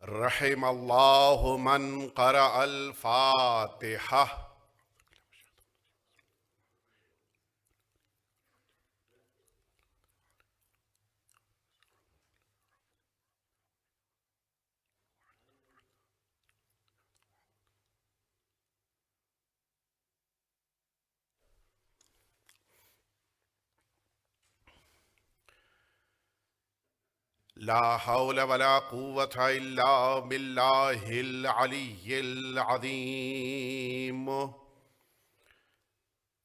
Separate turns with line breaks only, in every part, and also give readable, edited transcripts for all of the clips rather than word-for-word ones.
رحم اللہ من قرأ الفاتحہ. لا حول ولا قوة الا باللہ العلی العظیم.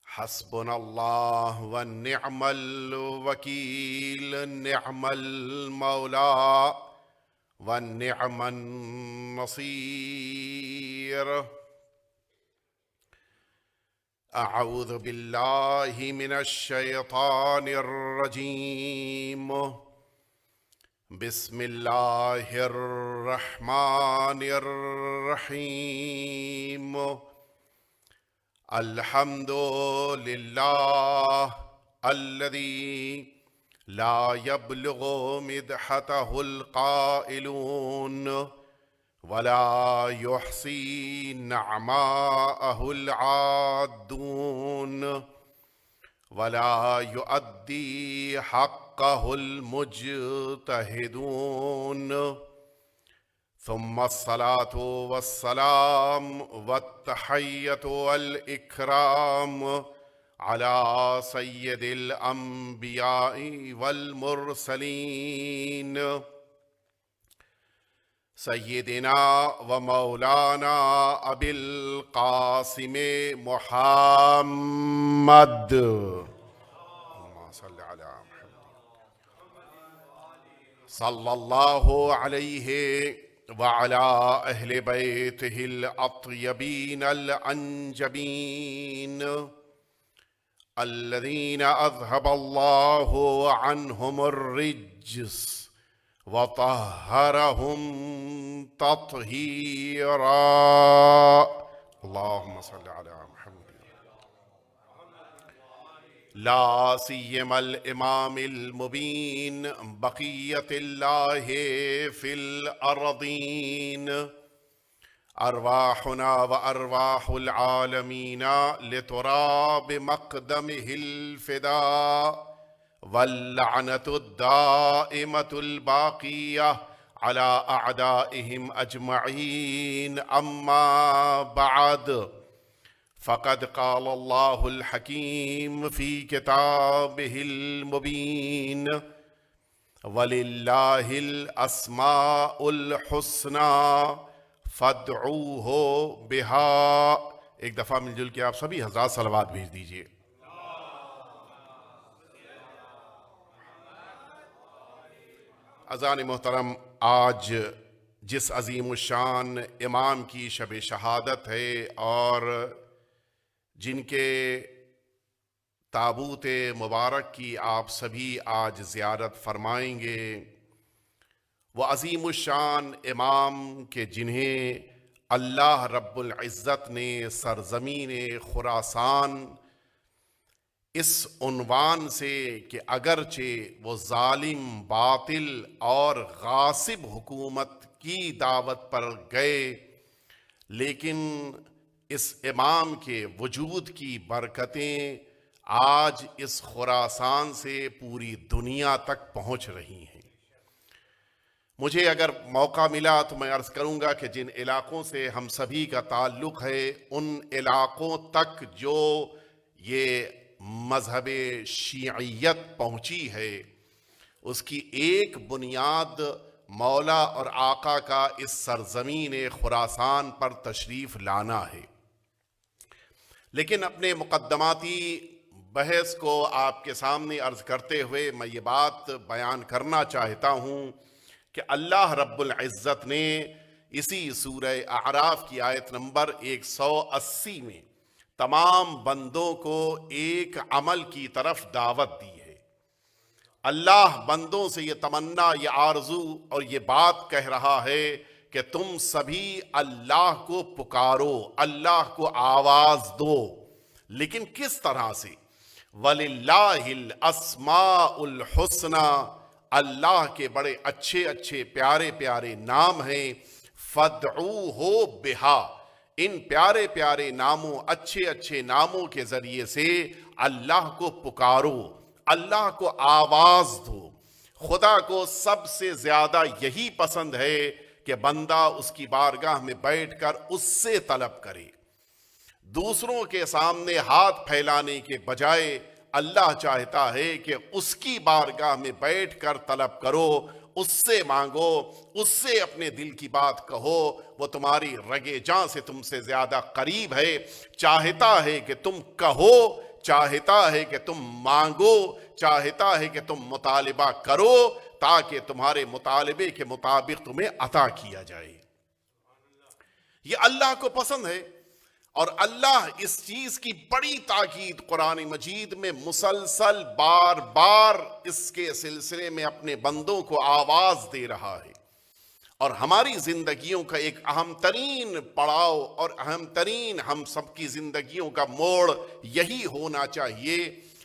حسبنا اللہ ونعم الوکیل نعم المولا ونعم النصیر. اعوذ باللہ من الشیطان الرجیم. بسم اللہ الرحمن الرحیم. الحمد للہ الذی لا يبلغ مدحته القائلون ولا يحصي نعماءه العادون ولا يؤدي حقه المجتهدون. ثم الصلاة والسلام والتحية والإكرام على سيد الأنبياء والمرسلين سيدنا ومولانا أبي القاسم محمد. اللهم صل على محمد صلى الله عليه وعلى أهل بيته الأطيبين الأنجبين الذين أذهب الله عنهم الرجس وطهرهم تطهيرا. اللهم صل على محمد. لا سيما الإمام المبين بقية الله في الأرضين. أرواحنا وأرواح العالمين لتراب مقدمه الفداء واللعنة الدائمة الباقية على أعدائهم أجمعين. أما بعد فقد قال الله الحكيم في كتابه المبين ولله الأسماء الحسنى فادعوه بها. ایک دفعہ مل جل کے آپ سبھی ہزار صلوات بھیج دیجئے. عزیزان محترم، آج جس عظیم الشان امام کی شب شہادت ہے اور جن کے تابوت مبارک کی آپ سبھی آج زیارت فرمائیں گے، وہ عظیم الشان امام کہ جنہیں اللہ رب العزت نے سرزمین خراسان اس عنوان سے کہ اگرچہ وہ ظالم، باطل اور غاصب حکومت کی دعوت پر گئے، لیکن اس امام کے وجود کی برکتیں آج اس خراسان سے پوری دنیا تک پہنچ رہی ہیں. مجھے اگر موقع ملا تو میں عرض کروں گا کہ جن علاقوں سے ہم سبھی کا تعلق ہے، ان علاقوں تک جو یہ مذہب شیعیت پہنچی ہے، اس کی ایک بنیاد مولا اور آقا کا اس سرزمین خراسان پر تشریف لانا ہے. لیکن اپنے مقدماتی بحث کو آپ کے سامنے عرض کرتے ہوئے میں یہ بات بیان کرنا چاہتا ہوں کہ اللہ رب العزت نے اسی سورہ اعراف کی آیت نمبر 180 میں تمام بندوں کو ایک عمل کی طرف دعوت دی ہے. اللہ بندوں سے یہ تمنا، یہ آرزو اور یہ بات کہہ رہا ہے کہ تم سبھی اللہ کو پکارو، اللہ کو آواز دو. لیکن کس طرح سے؟ وَلِلَّهِ الْأَسْمَاءُ الْحُسْنَى، اللہ کے بڑے اچھے اچھے پیارے پیارے نام ہیں، فَادْعُوهُ بِهَا، ان پیارے پیارے ناموں، اچھے اچھے ناموں کے ذریعے سے اللہ کو پکارو، اللہ کو آواز دو۔ خدا کو سب سے زیادہ یہی پسند ہے کہ بندہ اس کی بارگاہ میں بیٹھ کر اس سے طلب کرے۔ دوسروں کے سامنے ہاتھ پھیلانے کے بجائے اللہ چاہتا ہے کہ اس کی بارگاہ میں بیٹھ کر طلب کرو، اس سے مانگو، اس سے اپنے دل کی بات کہو، وہ تمہاری رگے جاں سے تم سے زیادہ قریب ہے، چاہتا ہے کہ تم کہو، چاہتا ہے کہ تم مانگو، چاہتا ہے کہ تم مطالبہ کرو تاکہ تمہارے مطالبے کے مطابق تمہیں عطا کیا جائے۔ یہ اللہ کو پسند ہے، اور اللہ اس چیز کی بڑی تاکید قرآن مجید میں مسلسل بار بار اس کے سلسلے میں اپنے بندوں کو آواز دے رہا ہے۔ اور ہماری زندگیوں کا ایک اہم ترین پڑاؤ اور اہم ترین ہم سب کی زندگیوں کا موڑ یہی ہونا چاہیے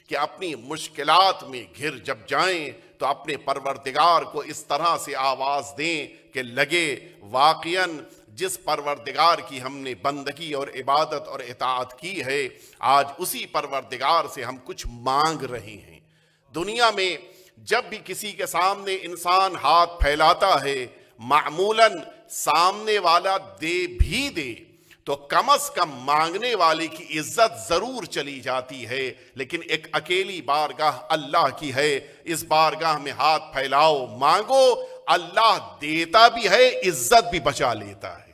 کہ اپنی مشکلات میں گھر جب جائیں تو اپنے پروردگار کو اس طرح سے آواز دیں کہ لگے واقعاً جس پروردگار کی ہم نے بندگی اور عبادت اور اطاعت کی ہے، آج اسی پروردگار سے ہم کچھ مانگ رہے ہیں۔ دنیا میں جب بھی کسی کے سامنے انسان ہاتھ پھیلاتا ہے، معمولاً سامنے والا دے بھی دے تو کم از کم مانگنے والے کی عزت ضرور چلی جاتی ہے، لیکن ایک اکیلی بارگاہ اللہ کی ہے، اس بارگاہ میں ہاتھ پھیلاؤ، مانگو، اللہ دیتا بھی ہے، عزت بھی بچا لیتا ہے۔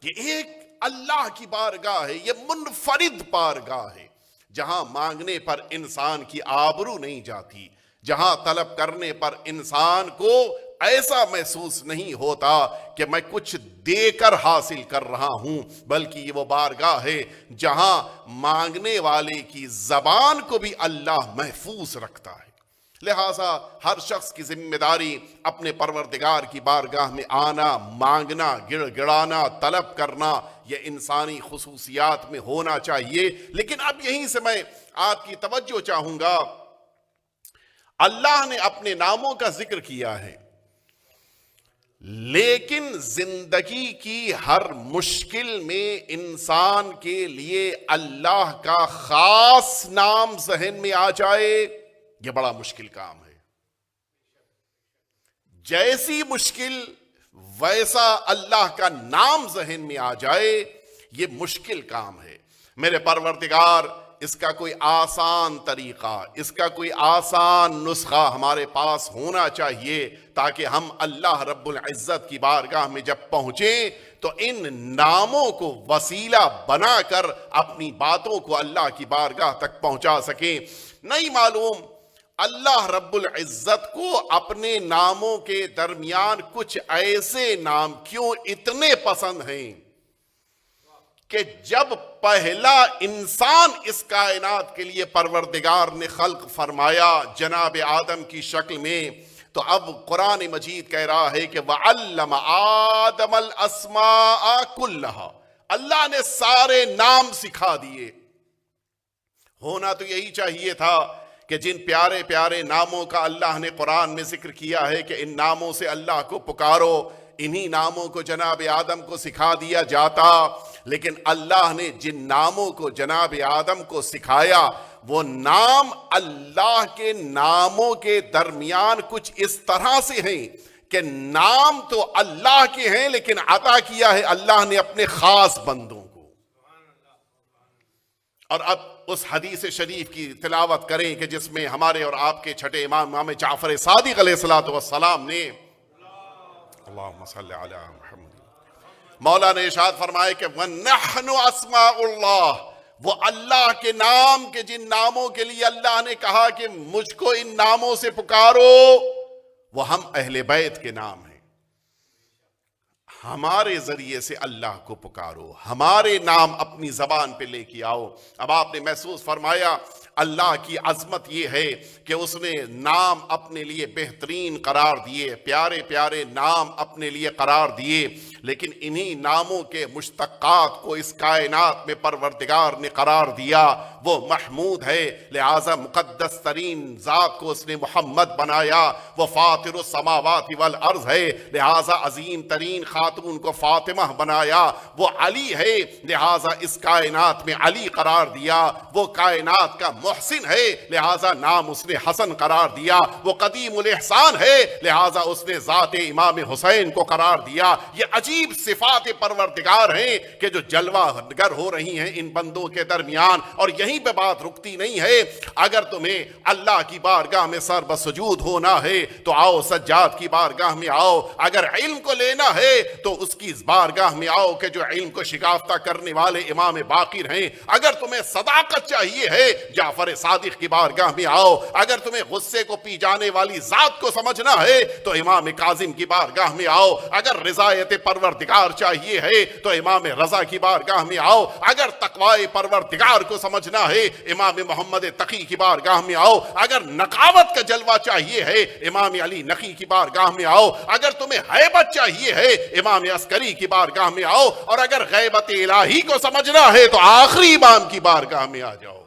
یہ ایک اللہ کی بارگاہ ہے، یہ منفرد بارگاہ ہے، جہاں مانگنے پر انسان کی آبرو نہیں جاتی، جہاں طلب کرنے پر انسان کو ایسا محسوس نہیں ہوتا کہ میں کچھ دے کر حاصل کر رہا ہوں، بلکہ یہ وہ بارگاہ ہے جہاں مانگنے والے کی زبان کو بھی اللہ محفوظ رکھتا ہے۔ لہٰذا ہر شخص کی ذمہ داری اپنے پروردگار کی بارگاہ میں آنا، مانگنا، گڑ گڑانا، طلب کرنا، یہ انسانی خصوصیات میں ہونا چاہیے۔ لیکن اب یہیں سے میں آپ کی توجہ چاہوں گا، اللہ نے اپنے ناموں کا ذکر کیا ہے، لیکن زندگی کی ہر مشکل میں انسان کے لیے اللہ کا خاص نام ذہن میں آ جائے، یہ بڑا مشکل کام ہے۔ جیسی مشکل ویسا اللہ کا نام ذہن میں آ جائے، یہ مشکل کام ہے۔ میرے پروردگار، اس کا کوئی آسان طریقہ، اس کا کوئی آسان نسخہ ہمارے پاس ہونا چاہیے تاکہ ہم اللہ رب العزت کی بارگاہ میں جب پہنچیں تو ان ناموں کو وسیلہ بنا کر اپنی باتوں کو اللہ کی بارگاہ تک پہنچا سکیں۔ نہیں معلوم اللہ رب العزت کو اپنے ناموں کے درمیان کچھ ایسے نام کیوں اتنے پسند ہیں کہ جب پہلا انسان اس کائنات کے لیے پروردگار نے خلق فرمایا جناب آدم کی شکل میں، تو اب قرآن مجید کہہ رہا ہے کہ وَعَلَّمَ آدَمَ الْأَسْمَاءَ كُلَّهَا، اللہ نے سارے نام سکھا دیے۔ ہونا تو یہی چاہیے تھا کہ جن پیارے پیارے ناموں کا اللہ نے قرآن میں ذکر کیا ہے کہ ان ناموں سے اللہ کو پکارو، انہی ناموں کو جناب آدم کو سکھا دیا جاتا، لیکن اللہ نے جن ناموں کو جناب آدم کو سکھایا وہ نام اللہ کے ناموں کے درمیان کچھ اس طرح سے ہیں کہ نام تو اللہ کے ہیں لیکن عطا کیا ہے اللہ نے اپنے خاص بندوں کو۔ اور اب اس حدیث شریف کی تلاوت کریں کہ جس میں ہمارے اور آپ کے چھٹے امام جعفر صادق علیہ السلام نے اللہم صلی علی محمد، مولا نے ارشاد فرمائے کہ وَنَحْنُ أَسْمَاءُ اللَّهِ، وہ اللہ کے نام کے جن ناموں کے لیے اللہ نے کہا کہ مجھ کو ان ناموں سے پکارو، وہ ہم اہل بیت کے نام ہیں۔ ہمارے ذریعے سے اللہ کو پکارو، ہمارے نام اپنی زبان پہ لے کے آؤ۔ اب آپ نے محسوس فرمایا اللہ کی عظمت یہ ہے کہ اس نے نام اپنے لیے بہترین قرار دیے، پیارے پیارے نام اپنے لیے قرار دیے، لیکن انہی ناموں کے مشتقات کو اس کائنات میں پروردگار نے قرار دیا، وہ محمود ہے، لہٰذا مقدس ترین ذات کو اس نے محمد بنایا، وہ فاطر السماوات والارض ہے، لہٰذا عظیم ترین خاتون کو فاطمہ بنایا، وہ علی ہے، لہٰذا اس کائنات میں علی قرار دیا، وہ کائنات کا محسن ہے، لہٰذا نام اس نے حسن قرار دیا، وہ قدیم الاحسان ہے، لہٰذا اس نے ذات امام حسین کو قرار دیا۔ یہ عجیب صفات پروردگار ہیں کہ جو جلوہ گر ہو رہی ہیں ان بندوں کے درمیان، اور یہیں پہ بات رکتی نہیں ہے۔ اگر تمہیں اللہ کی بارگاہ میں سر بسجود ہونا ہے تو آؤ سجاد کی بارگاہ میں آؤ، اگر علم کو لینا ہے تو اس کی بارگاہ میں آؤ کہ جو علم کو شکافتہ کرنے والے امام باقر ہیں، اگر تمہیں صداقت چاہیے ہے جعفر صادق کی بارگاہ میں آؤ، اگر تمہیں غصے کو پی جانے والی ذات کو سمجھنا ہے تو امام کاظم کی بارگاہ میں آؤ، اگر رضایت پروردگار چاہیے ہے تو امام رضا کی بارگاہ میں آؤ، اگر تقوی پروردگار کو سمجھنا ہے امام محمد تقی کی بارگاہ میں آؤ، اگر نقاوت کا جلوہ چاہیے ہے امام علی نقی کی بارگاہ میں آؤ، اگر تمہیں ہیبت چاہیے ہے امام عسکری کی بارگاہ میں آؤ، اور اگر غیبت الہی کو سمجھنا ہے تو آخری امام کی بارگاہ میں آ جاؤ۔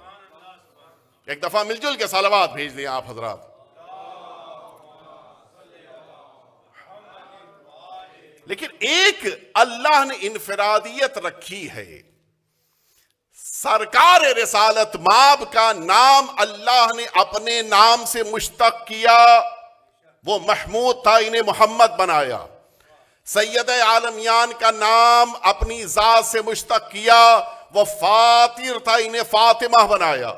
ایک دفعہ مل جل کے صلوات بھیج دیں آپ حضرات۔ لیکن ایک اللہ نے انفرادیت رکھی ہے، سرکار رسالت مآب کا نام اللہ نے اپنے نام سے مشتق کیا، وہ محمود تھا، انہیں محمد بنایا۔ سید عالمیان کا نام اپنی ذات سے مشتق کیا، وہ فاطر تھا، انہیں فاطمہ بنایا۔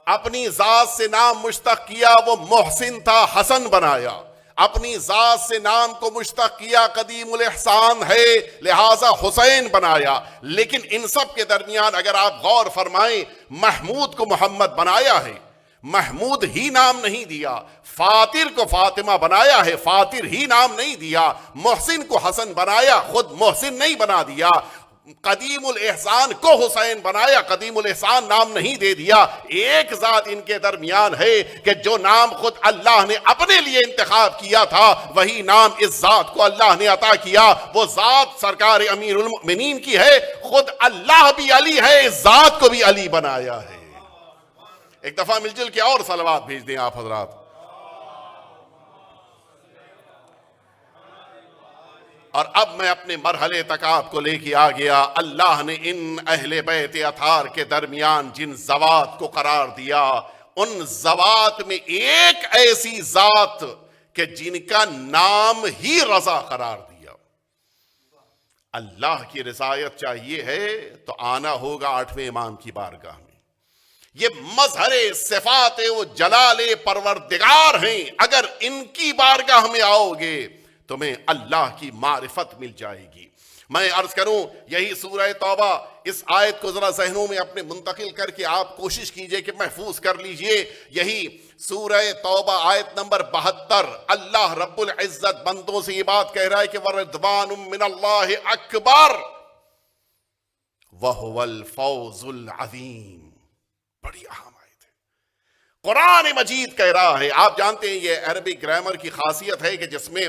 اپنی ذات سے نام مشتق کیا، وہ محسن تھا، حسن بنایا۔ اپنی ذات سے نام کو مشتق کیا، قدیم الاحسان ہے، لہٰذا حسین بنایا۔ لیکن ان سب کے درمیان اگر آپ غور فرمائیں، محمود کو محمد بنایا ہے، محمود ہی نام نہیں دیا، فاطر کو فاطمہ بنایا ہے، فاطر ہی نام نہیں دیا، محسن کو حسن بنایا، خود محسن نہیں بنا دیا، قدیم الاحسان کو حسین بنایا، قدیم الاحسان نام نہیں دے دیا۔ ایک ذات ان کے درمیان ہے کہ جو نام خود اللہ نے اپنے لیے انتخاب کیا تھا وہی نام اس ذات کو اللہ نے عطا کیا۔ وہ ذات سرکار امیر المؤمنین کی ہے، خود اللہ بھی علی ہے، اس ذات کو بھی علی بنایا ہے۔ ایک دفعہ مل جل کے اور صلوات بھیج دیں آپ حضرات۔ اور اب میں اپنے مرحلے تک آپ کو لے کے آ گیا۔ اللہ نے ان اہل بیت اطہار کے درمیان جن ذوات کو قرار دیا، ان ذوات میں ایک ایسی ذات کہ جن کا نام ہی رضا قرار دیا۔ اللہ کی رضایت چاہیے ہے تو آنا ہوگا 8ویں امام کی بارگاہ میں۔ یہ مظہر صفات و جلال پروردگار ہیں، اگر ان کی بارگاہ میں آؤ گے تمہیں اللہ کی معرفت مل جائے گی۔ میں عرض کروں، یہی سورہ توبہ، اس آیت کو ذرا ذہنوں میں اپنے منتقل کر کے آپ کوشش کیجئے کہ محفوظ کر لیجئے۔ یہی سورہ توبہ آیت نمبر 72، اللہ رب العزت بندوں سے یہ بات کہہ رہا ہے کہ وَرِضْوَانٌ مِّنَ اللَّهِ أَكْبَرُ وَهُوَ الْفَوْزُ الْعَظِيمُ۔ بڑی اہم آیت ہے، قرآن مجید کہہ رہا ہے۔ آپ جانتے ہیں یہ عربی گرامر کی خاصیت ہے کہ جس میں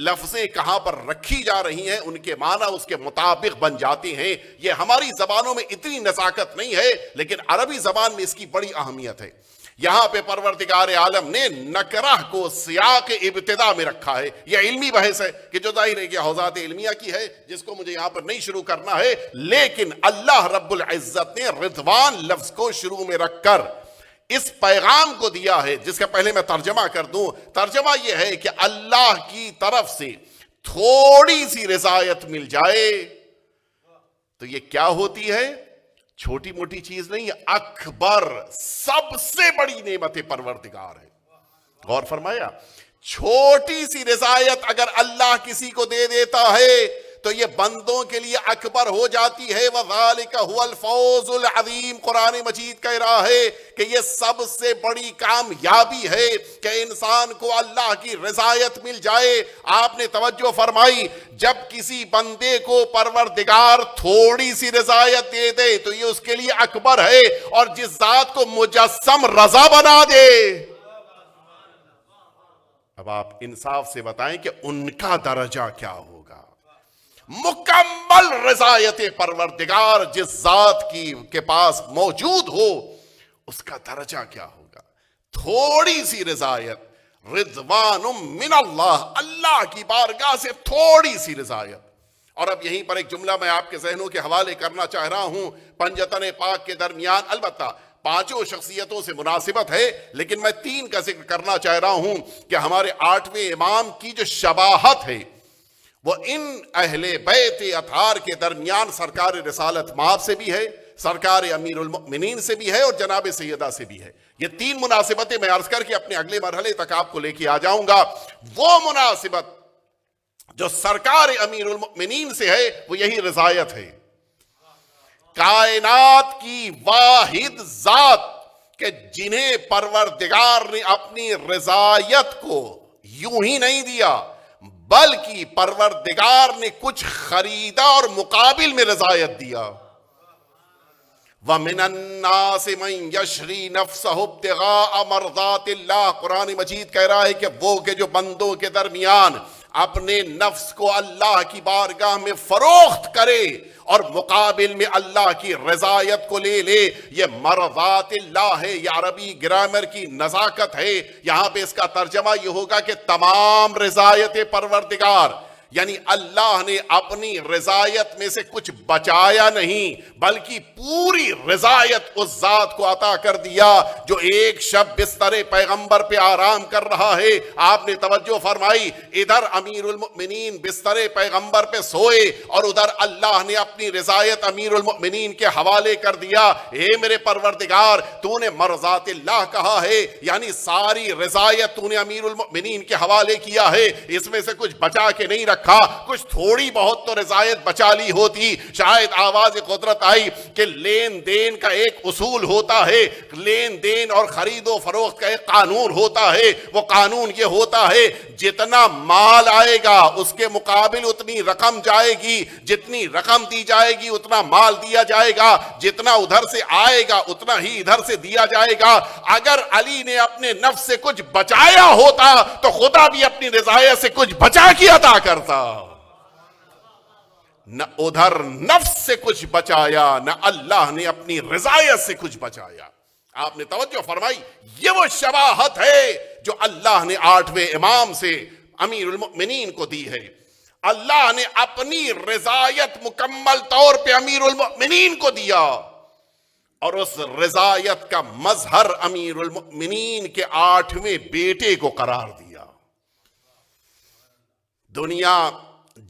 لفظیں کہاں پر رکھی جا رہی ہیں ان کے معنی اس کے مطابق بن جاتے ہیں۔ یہ ہماری زبانوں میں اتنی نزاکت نہیں ہے، لیکن عربی زبان میں اس کی بڑی اہمیت ہے۔ یہاں پہ پروردگار عالم نے نکرہ کو سیاق ابتدا میں رکھا ہے۔ یہ علمی بحث ہے کہ جو ظاہر ہے کہ حوزات علمیہ کی ہے، جس کو مجھے یہاں پر نہیں شروع کرنا ہے، لیکن اللہ رب العزت نے رضوان لفظ کو شروع میں رکھ کر اس پیغام کو دیا ہے، جس کا پہلے میں ترجمہ کر دوں۔ ترجمہ یہ ہے کہ اللہ کی طرف سے تھوڑی سی رضایت مل جائے تو یہ کیا ہوتی ہے؟ چھوٹی موٹی چیز نہیں، اکبر، سب سے بڑی نعمت پروردگار ہے۔ غور فرمایا، چھوٹی سی رضایت اگر اللہ کسی کو دے دیتا ہے تو یہ بندوں کے لیے اکبر ہو جاتی ہے۔ وَذَلِكَ هُوَ الْفَوْزُ الْعَظِيمُ، قرآن مجید کہہ رہا ہے کہ یہ سب سے بڑی کامیابی ہے کہ انسان کو اللہ کی رضایت مل جائے۔ آپ نے توجہ فرمائی، جب کسی بندے کو پروردگار تھوڑی سی رضایت دے دے تو یہ اس کے لیے اکبر ہے، اور جس ذات کو مجسم رضا بنا دے، اب آپ انصاف سے بتائیں کہ ان کا درجہ کیا ہوگا۔ مکمل رضایت پروردگار جس ذات کی کے پاس موجود ہو اس کا درجہ کیا ہوگا. تھوڑی سی رضایت، رضوان من اللہ، اللہ کی بارگاہ سے تھوڑی سی رضایت. اور اب یہیں پر ایک جملہ میں آپ کے ذہنوں کے حوالے کرنا چاہ رہا ہوں. پنجتن پاک کے درمیان البتہ پانچوں شخصیتوں سے مناسبت ہے، لیکن میں 3 کا ذکر کرنا چاہ رہا ہوں کہ ہمارے 8ویں امام کی جو شباہت ہے وہ ان اہل بیت اطہار کے درمیان سرکار رسالت مآب سے بھی ہے، سرکار امیر المؤمنین سے بھی ہے، اور جناب سیدہ سے بھی ہے. یہ 3 مناسبتیں میں عرض کر کے اپنے اگلے مرحلے تک آپ کو لے کے آ جاؤں گا. وہ مناسبت جو سرکار امیر المؤمنین سے ہے وہ یہی رضایت ہے. کائنات کی واحد ذات کہ جنہیں پروردگار نے اپنی رضایت کو یوں ہی نہیں دیا بلکہ پروردگار نے کچھ خریدا اور مقابل میں رضایت دیا. وَمِنَ النَّاسِ مَن يَشْرِي نَفْسَهُ ابْتِغَاءَ مَرْضَاتِ اللَّهِ. قرآن مجید کہہ رہا ہے کہ وہ کہ جو بندوں کے درمیان اپنے نفس کو اللہ کی بارگاہ میں فروخت کرے اور مقابل میں اللہ کی رضایت کو لے لے. یہ مرضات اللہ ہے، یہ عربی گرامر کی نزاکت ہے. یہاں پہ اس کا ترجمہ یہ ہوگا کہ تمام رضایت پروردگار، یعنی اللہ نے اپنی رضایت میں سے کچھ بچایا نہیں بلکہ پوری رضایت اس ذات کو عطا کر دیا جو ایک شب بستر پیغمبر پہ آرام کر رہا ہے. آپ نے توجہ فرمائی، ادھر امیر المؤمنین بستر پیغمبر پہ سوئے اور ادھر اللہ نے اپنی رضایت امیر المؤمنین کے حوالے کر دیا. اے میرے پروردگار، تو نے مرضات اللہ کہا ہے، یعنی ساری رضایت تو نے امیر المؤمنین کے حوالے کیا ہے، اس میں سے کچھ بچا کے نہیں رکھا. کچھ تھوڑی بہت تو رضایت بچا لی ہوتی. شاید آواز قدرت آئی کہ لین دین کا ایک اصول ہوتا ہے، لین دین اور خرید و فروخت کا ایک قانون ہوتا ہے. وہ قانون یہ ہوتا ہے جتنا مال آئے گا اس کے مقابل اتنی رقم جائے گی، جتنی رقم دی جائے گی اتنا مال دیا جائے گا، جتنا ادھر سے آئے گا اتنا ہی ادھر سے دیا جائے گا. اگر علی نے اپنے نفس سے کچھ بچایا ہوتا تو خدا بھی اپنی رضایت سے کچھ بچا کے عطا کرتا. نہ ادھر نفس سے کچھ بچایا، نہ اللہ نے اپنی رضایت سے کچھ بچایا. آپ نے توجہ فرمائی، یہ وہ شباہت ہے جو اللہ نے 8ویں امام سے امیر المؤمنین کو دی ہے. اللہ نے اپنی رضایت مکمل طور پہ امیر المؤمنین کو دیا اور اس رضایت کا مظہر امیر المؤمنین کے 8ویں بیٹے کو قرار دیا. دنیا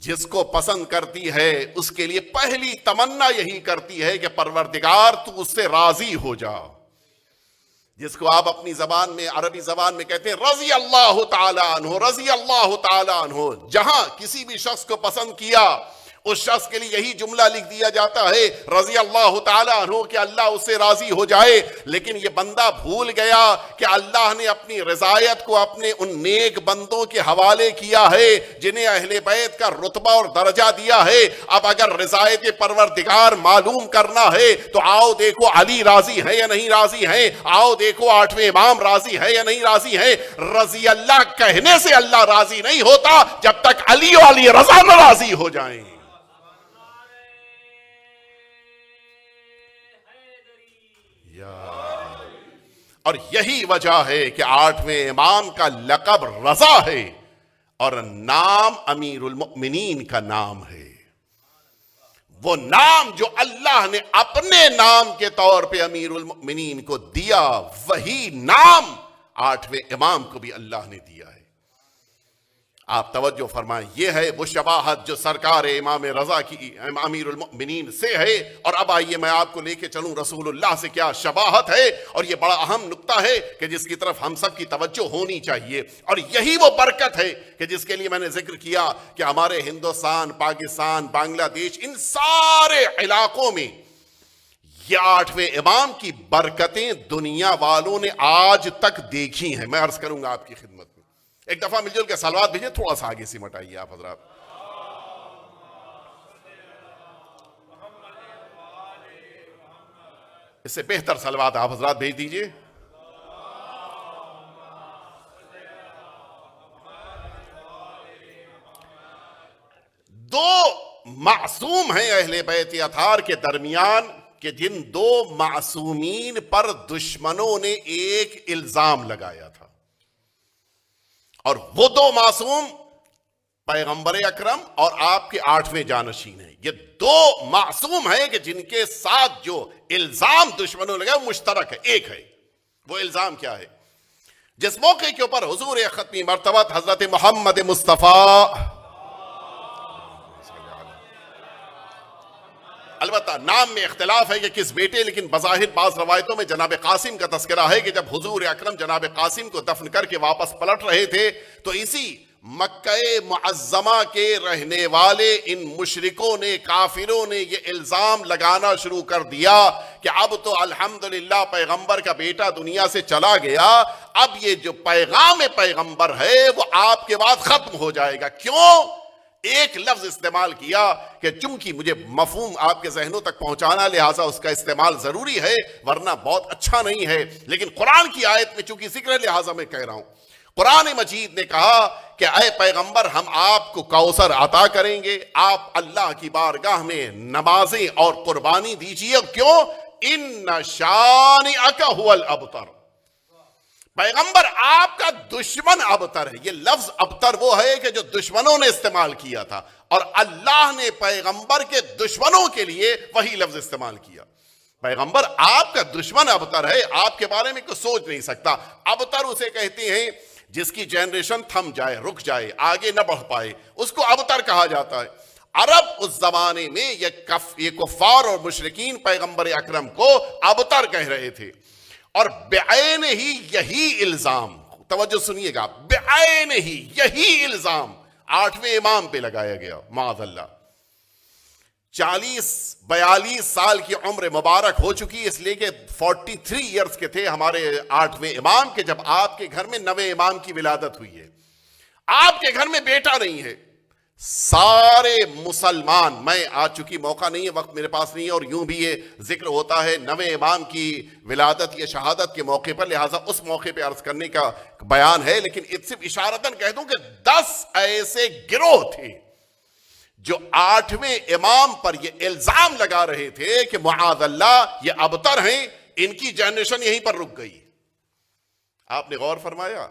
جس کو پسند کرتی ہے اس کے لیے پہلی تمنا یہی کرتی ہے کہ پروردگار تو اس سے راضی ہو جا، جس کو آپ اپنی زبان میں، عربی زبان میں کہتے ہیں رضی اللہ تعالی عنہ، رضی اللہ تعالی عنہ. جہاں کسی بھی شخص کو پسند کیا اس شخص کے لیے یہی جملہ لکھ دیا جاتا ہے رضی اللہ تعالی عنہ کہ اللہ اس سے راضی ہو جائے. لیکن یہ بندہ بھول گیا کہ اللہ نے اپنی رضایت کو اپنے ان نیک بندوں کے حوالے کیا ہے جنہیں اہل بیت کا رتبہ اور درجہ دیا ہے. اب اگر رضایت پروردگار معلوم کرنا ہے تو آؤ دیکھو علی راضی ہے یا نہیں راضی ہیں، آؤ دیکھو 8ویں امام راضی ہے یا نہیں راضی ہیں. رضی اللہ کہنے سے اللہ راضی نہیں ہوتا جب تک علی و علی رضا نہ راضی ہو جائیں. اور یہی وجہ ہے کہ 8ویں امام کا لقب رضا ہے اور نام امیر المؤمنین کا نام ہے. وہ نام جو اللہ نے اپنے نام کے طور پہ امیر المؤمنین کو دیا وہی نام 8ویں امام کو بھی اللہ نے دیا ہے. آپ توجہ فرمائیں، یہ ہے وہ شباہت جو سرکار امام رضا کی امیر المؤمنین سے ہے. اور اب آئیے میں آپ کو لے کے چلوں رسول اللہ سے کیا شباہت ہے. اور یہ بڑا اہم نقطہ ہے کہ جس کی طرف ہم سب کی توجہ ہونی چاہیے. اور یہی وہ برکت ہے کہ جس کے لیے میں نے ذکر کیا کہ ہمارے ہندوستان، پاکستان، بنگلہ دیش، ان سارے علاقوں میں یہ 8ویں امام کی برکتیں دنیا والوں نے آج تک دیکھی ہیں. میں عرض کروں گا آپ کی خدمت میں، ایک دفعہ مل جل کے صلوات بھیجیں، تھوڑا سا آگے سمٹ آئیے آپ حضرات. اس سے بہتر صلوات آپ حضرات بھیج دیجئے. دو معصوم ہیں اہل بیت اطہار کے درمیان کہ جن دو معصومین پر دشمنوں نے ایک الزام لگایا تھا، اور وہ دو معصوم پیغمبر اکرم اور آپ کے 8ویں جانشین ہیں۔ یہ دو معصوم ہیں کہ جن کے ساتھ جو الزام دشمنوں نے لگایا وہ مشترک ہے، ایک ہے۔ وہ الزام کیا ہے؟ جس موقع کے اوپر حضور ختمی مرتبہ حضرت محمد مصطفیٰ، البتہ نام میں اختلاف ہے کہ کس بیٹے، لیکن بظاہر بعض روایتوں میں جناب قاسم کا تذکرہ ہے کہ جب حضور اکرم جناب قاسم کو دفن کر کے واپس پلٹ رہے تھے تو اسی مکہ معظمہ کے رہنے والے ان مشرکوں نے، کافروں نے یہ الزام لگانا شروع کر دیا کہ اب تو الحمدللہ پیغمبر کا بیٹا دنیا سے چلا گیا، اب یہ جو پیغام پیغمبر ہے وہ آپ کے بعد ختم ہو جائے گا۔ کیوں؟ ایک لفظ استعمال کیا کہ چونکہ مجھے مفہوم آپ کے ذہنوں تک پہنچانا، لہٰذا اس کا استعمال ضروری ہے، ورنہ بہت اچھا نہیں ہے، لیکن قرآن کی آیت میں چونکہ ذکر ہے لہٰذا میں کہہ رہا ہوں۔ قرآن مجید نے کہا کہ اے پیغمبر ہم آپ کو کوثر عطا کریں گے، آپ اللہ کی بارگاہ میں نمازیں اور قربانی دیجیے۔ کیوں؟ ان شانئک ھو الابتر، پیغمبر آپ کا دشمن ابتر ہے۔ یہ لفظ ابتر وہ ہے کہ جو دشمنوں نے استعمال کیا تھا، اور اللہ نے پیغمبر کے دشمنوں کے لیے وہی لفظ استعمال کیا۔ پیغمبر آپ کا دشمن ابتر ہے، آپ کے بارے میں کوئی سوچ نہیں سکتا۔ ابتر اسے کہتے ہیں جس کی جنریشن تھم جائے، رک جائے، آگے نہ بڑھ پائے، اس کو ابتر کہا جاتا ہے۔ عرب اس زمانے میں یہ کفار اور مشرکین پیغمبر اکرم کو ابتر کہہ رہے تھے، اور بعین ہی یہی الزام، توجہ سنیے گا، بعین ہی یہی الزام 8ویں امام پہ لگایا گیا، معاذ اللہ۔ 42 سال کی عمر مبارک ہو چکی، اس لیے کہ 43 ایئرز کے تھے ہمارے 8ویں امام کے جب آپ کے گھر میں 9ویں امام کی ولادت ہوئی ہے۔ آپ کے گھر میں بیٹا نہیں ہے، سارے مسلمان، میں آج چکی موقع نہیں ہے، وقت میرے پاس نہیں ہے، اور یوں بھی یہ ذکر ہوتا ہے 9ویں امام کی ولادت یا شہادت کے موقع پر، لہٰذا اس موقع پہ عرض کرنے کا بیان ہے، لیکن صرف اشارتاً کہہ دوں کہ 10 ایسے گروہ تھے جو 8ویں امام پر یہ الزام لگا رہے تھے کہ معاذ اللہ یہ ابتر ہیں، ان کی جنریشن یہیں پر رک گئی۔ آپ نے غور فرمایا؟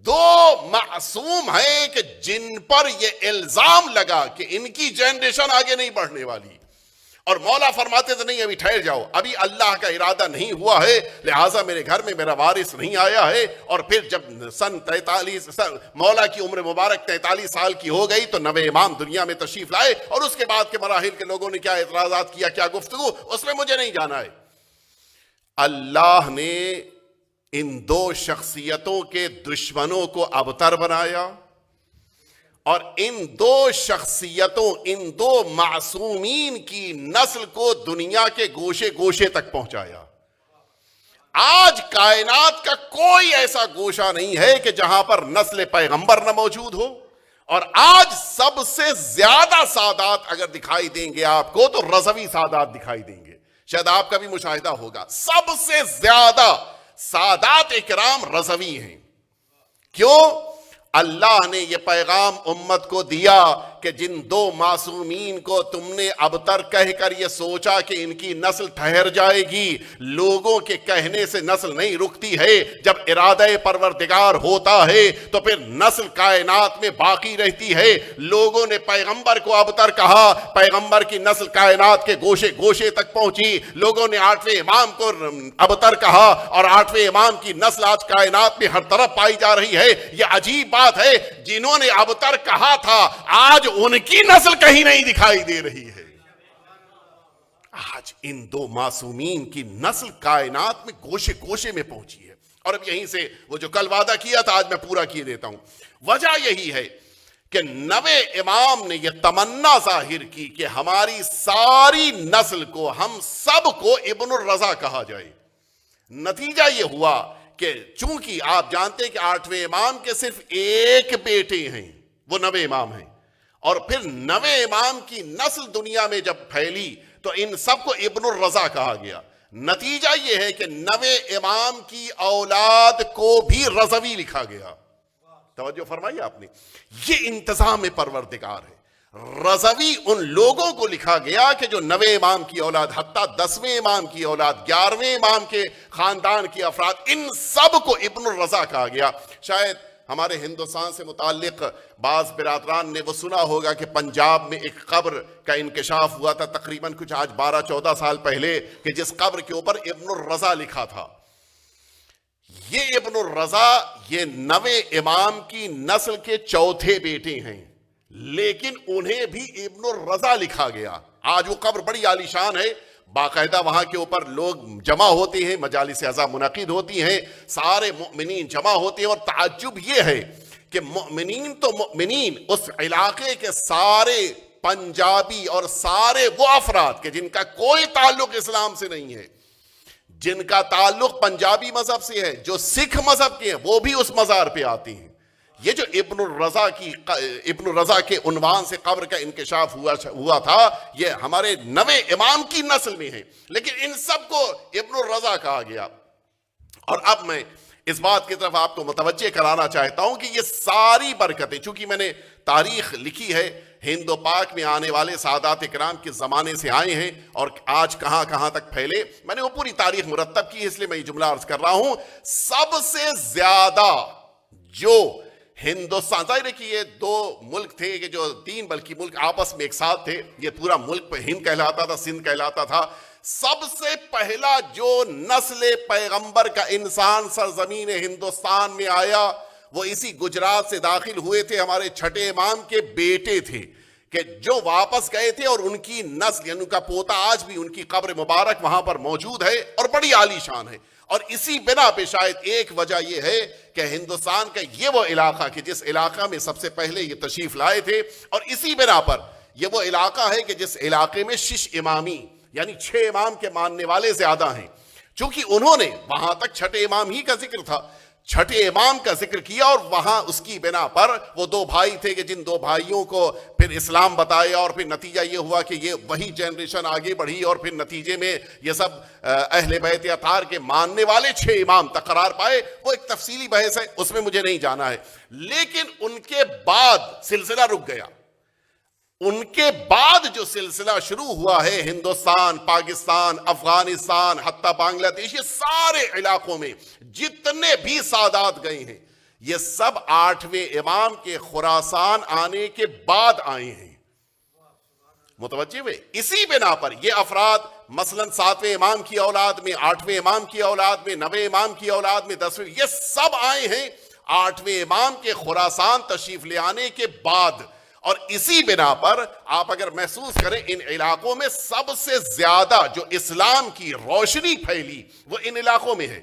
دو معصوم ہیں کہ جن پر یہ الزام لگا کہ ان کی جنریشن آگے نہیں بڑھنے والی، اور مولا فرماتے تھے نہیں ابھی ٹھہر جاؤ، ابھی اللہ کا ارادہ نہیں ہوا ہے، لہٰذا میرے گھر میں میرا وارث نہیں آیا ہے۔ اور پھر جب سن 43 مولا کی عمر مبارک 43 سال کی ہو گئی تو 9ویں امام دنیا میں تشریف لائے، اور اس کے بعد کے مراحل کے لوگوں نے کیا اعتراضات کیا، کیا گفتگو، اس میں مجھے نہیں جانا ہے۔ اللہ نے ان دو شخصیتوں کے دشمنوں کو ابتر بنایا، اور ان دو شخصیتوں، ان دو معصومین کی نسل کو دنیا کے گوشے گوشے تک پہنچایا۔ آج کائنات کا کوئی ایسا گوشہ نہیں ہے کہ جہاں پر نسل پیغمبر نہ موجود ہو، اور آج سب سے زیادہ سادات اگر دکھائی دیں گے آپ کو تو رضوی سادات دکھائی دیں گے، شاید آپ کا بھی مشاہدہ ہوگا، سب سے زیادہ سادات اکرام رضوی ہیں۔ کیوں؟ اللہ نے یہ پیغام امت کو دیا کہ جن دو معصومین کو تم نے ابتر کہہ کر یہ سوچا کہ ان کی نسل ٹھہر جائے گی، لوگوں کے کہنے سے نسل نہیں رکتی ہے، جب ارادہ پروردگار ہوتا ہے تو پھر نسل کائنات میں باقی رہتی ہے۔ لوگوں نے پیغمبر کو ابتر کہا، پیغمبر کی نسل کائنات کے گوشے گوشے تک پہنچی، لوگوں نے 8ویں امام کو ابتر کہا، اور 8ویں امام کی نسل آج کائنات میں ہر طرف پائی جا رہی ہے۔ یہ عجیب بات ہے، جنہوں نے ابتر کہا تھا آج ان کی نسل کہیں نہیں دکھائی دے رہی ہے۔ آج ان دو معصومین کی نسل کائنات میں گوشے گوشے میں پہنچی ہے، اور اب یہیں سے وہ جو کل وعدہ کیا تھا آج میں پورا کیے دیتا ہوں۔ وجہ یہی ہے کہ 9ویں امام نے یہ تمنا ظاہر کی کہ ہماری ساری نسل کو، ہم سب کو ابن الرضا کہا جائے۔ نتیجہ یہ ہوا کہ چونکہ آپ جانتے ہیں کہ 8ویں امام کے صرف ایک بیٹے ہیں، وہ 9ویں امام ہیں، اور پھر 9ویں امام کی نسل دنیا میں جب پھیلی تو ان سب کو ابن الرضا کہا گیا۔ نتیجہ یہ ہے کہ 9ویں امام کی اولاد کو بھی رضوی لکھا گیا۔ توجہ فرمائی آپ نے، یہ انتظام پروردگار ہے۔ رضوی ان لوگوں کو لکھا گیا کہ جو 9ویں امام کی اولاد، حتیٰ 10ویں امام کی اولاد، 11ویں امام کے خاندان کے افراد، ان سب کو ابن الرضا کہا گیا۔ شاید ہمارے ہندوستان سے متعلق بعض برادران نے وہ سنا ہوگا کہ پنجاب میں ایک قبر کا انکشاف ہوا تھا تقریباً کچھ آج 12-14 سال پہلے، کہ جس قبر کے اوپر ابن الرضا لکھا تھا۔ یہ ابن الرضا یہ 9ویں امام کی نسل کے چوتھے بیٹے ہیں، لیکن انہیں بھی ابن الرضا لکھا گیا۔ آج وہ قبر بڑی عالیشان ہے، باقاعدہ وہاں کے اوپر لوگ جمع ہوتے ہیں، مجالس عزا منعقد ہوتی ہیں، سارے مؤمنین جمع ہوتے ہیں، اور تعجب یہ ہے کہ مؤمنین تو مؤمنین، اس علاقے کے سارے پنجابی اور سارے وہ افراد کہ جن کا کوئی تعلق اسلام سے نہیں ہے، جن کا تعلق پنجابی مذہب سے ہے، جو سکھ مذہب کے ہیں، وہ بھی اس مزار پہ آتے ہیں۔ یہ جو ابن الرضا کے عنوان سے قبر کا انکشاف ہوا تھا، یہ ہمارے 9ویں امام کی نسل میں ہے، لیکن ان سب کو ابن الرضا کہا گیا۔ اور اب میں اس بات کی طرف آپ کو متوجہ کرانا چاہتا ہوں کہ یہ ساری برکتیں، چونکہ میں نے تاریخ لکھی ہے، ہند و پاک میں آنے والے سادات اکرام کے زمانے سے آئے ہیں اور آج کہاں کہاں تک پھیلے، میں نے وہ پوری تاریخ مرتب کی، اس لیے میں یہ جملہ عرض کر رہا ہوں۔ سب سے زیادہ جو ہندوستان، ظاہر ہے کہ یہ 2 ملک تھے کہ جو 3 بلکہ ملک آپس میں ایک ساتھ تھے، یہ پورا ملک ہند کہلاتا تھا، سندھ کہلاتا تھا۔ سب سے پہلا جو نسل پیغمبر کا انسان سرزمین ہندوستان میں آیا، وہ اسی گجرات سے داخل ہوئے تھے، ہمارے چھٹے امام کے بیٹے تھے، کہ جو واپس گئے تھے، اور ان کی نسل یعنی ان کا پوتا آج بھی ان کی قبر مبارک وہاں پر موجود ہے اور بڑی عالی شان ہے۔ اور اسی بنا پہ شاید ایک وجہ یہ ہے کہ ہندوستان کا یہ وہ علاقہ کہ جس علاقہ میں سب سے پہلے یہ تشریف لائے تھے، اور اسی بنا پر یہ وہ علاقہ ہے کہ جس علاقے میں 6 امامی یعنی 6 امام کے ماننے والے زیادہ ہیں، چونکہ انہوں نے وہاں تک چھٹے امام ہی کا ذکر تھا، چھٹے امام کا ذکر کیا، اور وہاں اس کی بنا پر وہ 2 بھائی تھے کہ جن 2 بھائیوں کو پھر اسلام بتایا، اور پھر نتیجہ یہ ہوا کہ یہ وہی جنریشن آگے بڑھی، اور پھر نتیجے میں یہ سب اہل بیت اطہار کے ماننے والے 6 امام تک قرار پائے۔ وہ ایک تفصیلی بحث ہے، اس میں مجھے نہیں جانا ہے، لیکن ان کے بعد سلسلہ رک گیا۔ ان کے بعد جو سلسلہ شروع ہوا ہے ہندوستان، پاکستان، افغانستان، حتیٰ بنگلہ دیش، یہ سارے علاقوں میں جتنے بھی سادات گئے ہیں، یہ سب 8ویں امام کے خراسان آنے کے بعد آئے ہیں۔ متوجہ ہوئے؟ اسی بنا پر یہ افراد مثلاً 7ویں امام کی اولاد میں، 8ویں امام کی اولاد میں، 9ویں امام کی اولاد میں، 10ویں، یہ سب آئے ہیں 8ویں امام کے خراسان تشریف لے آنے کے بعد۔ اور اسی بنا پر آپ اگر محسوس کریں، ان علاقوں میں سب سے زیادہ جو اسلام کی روشنی پھیلی وہ ان علاقوں میں ہے۔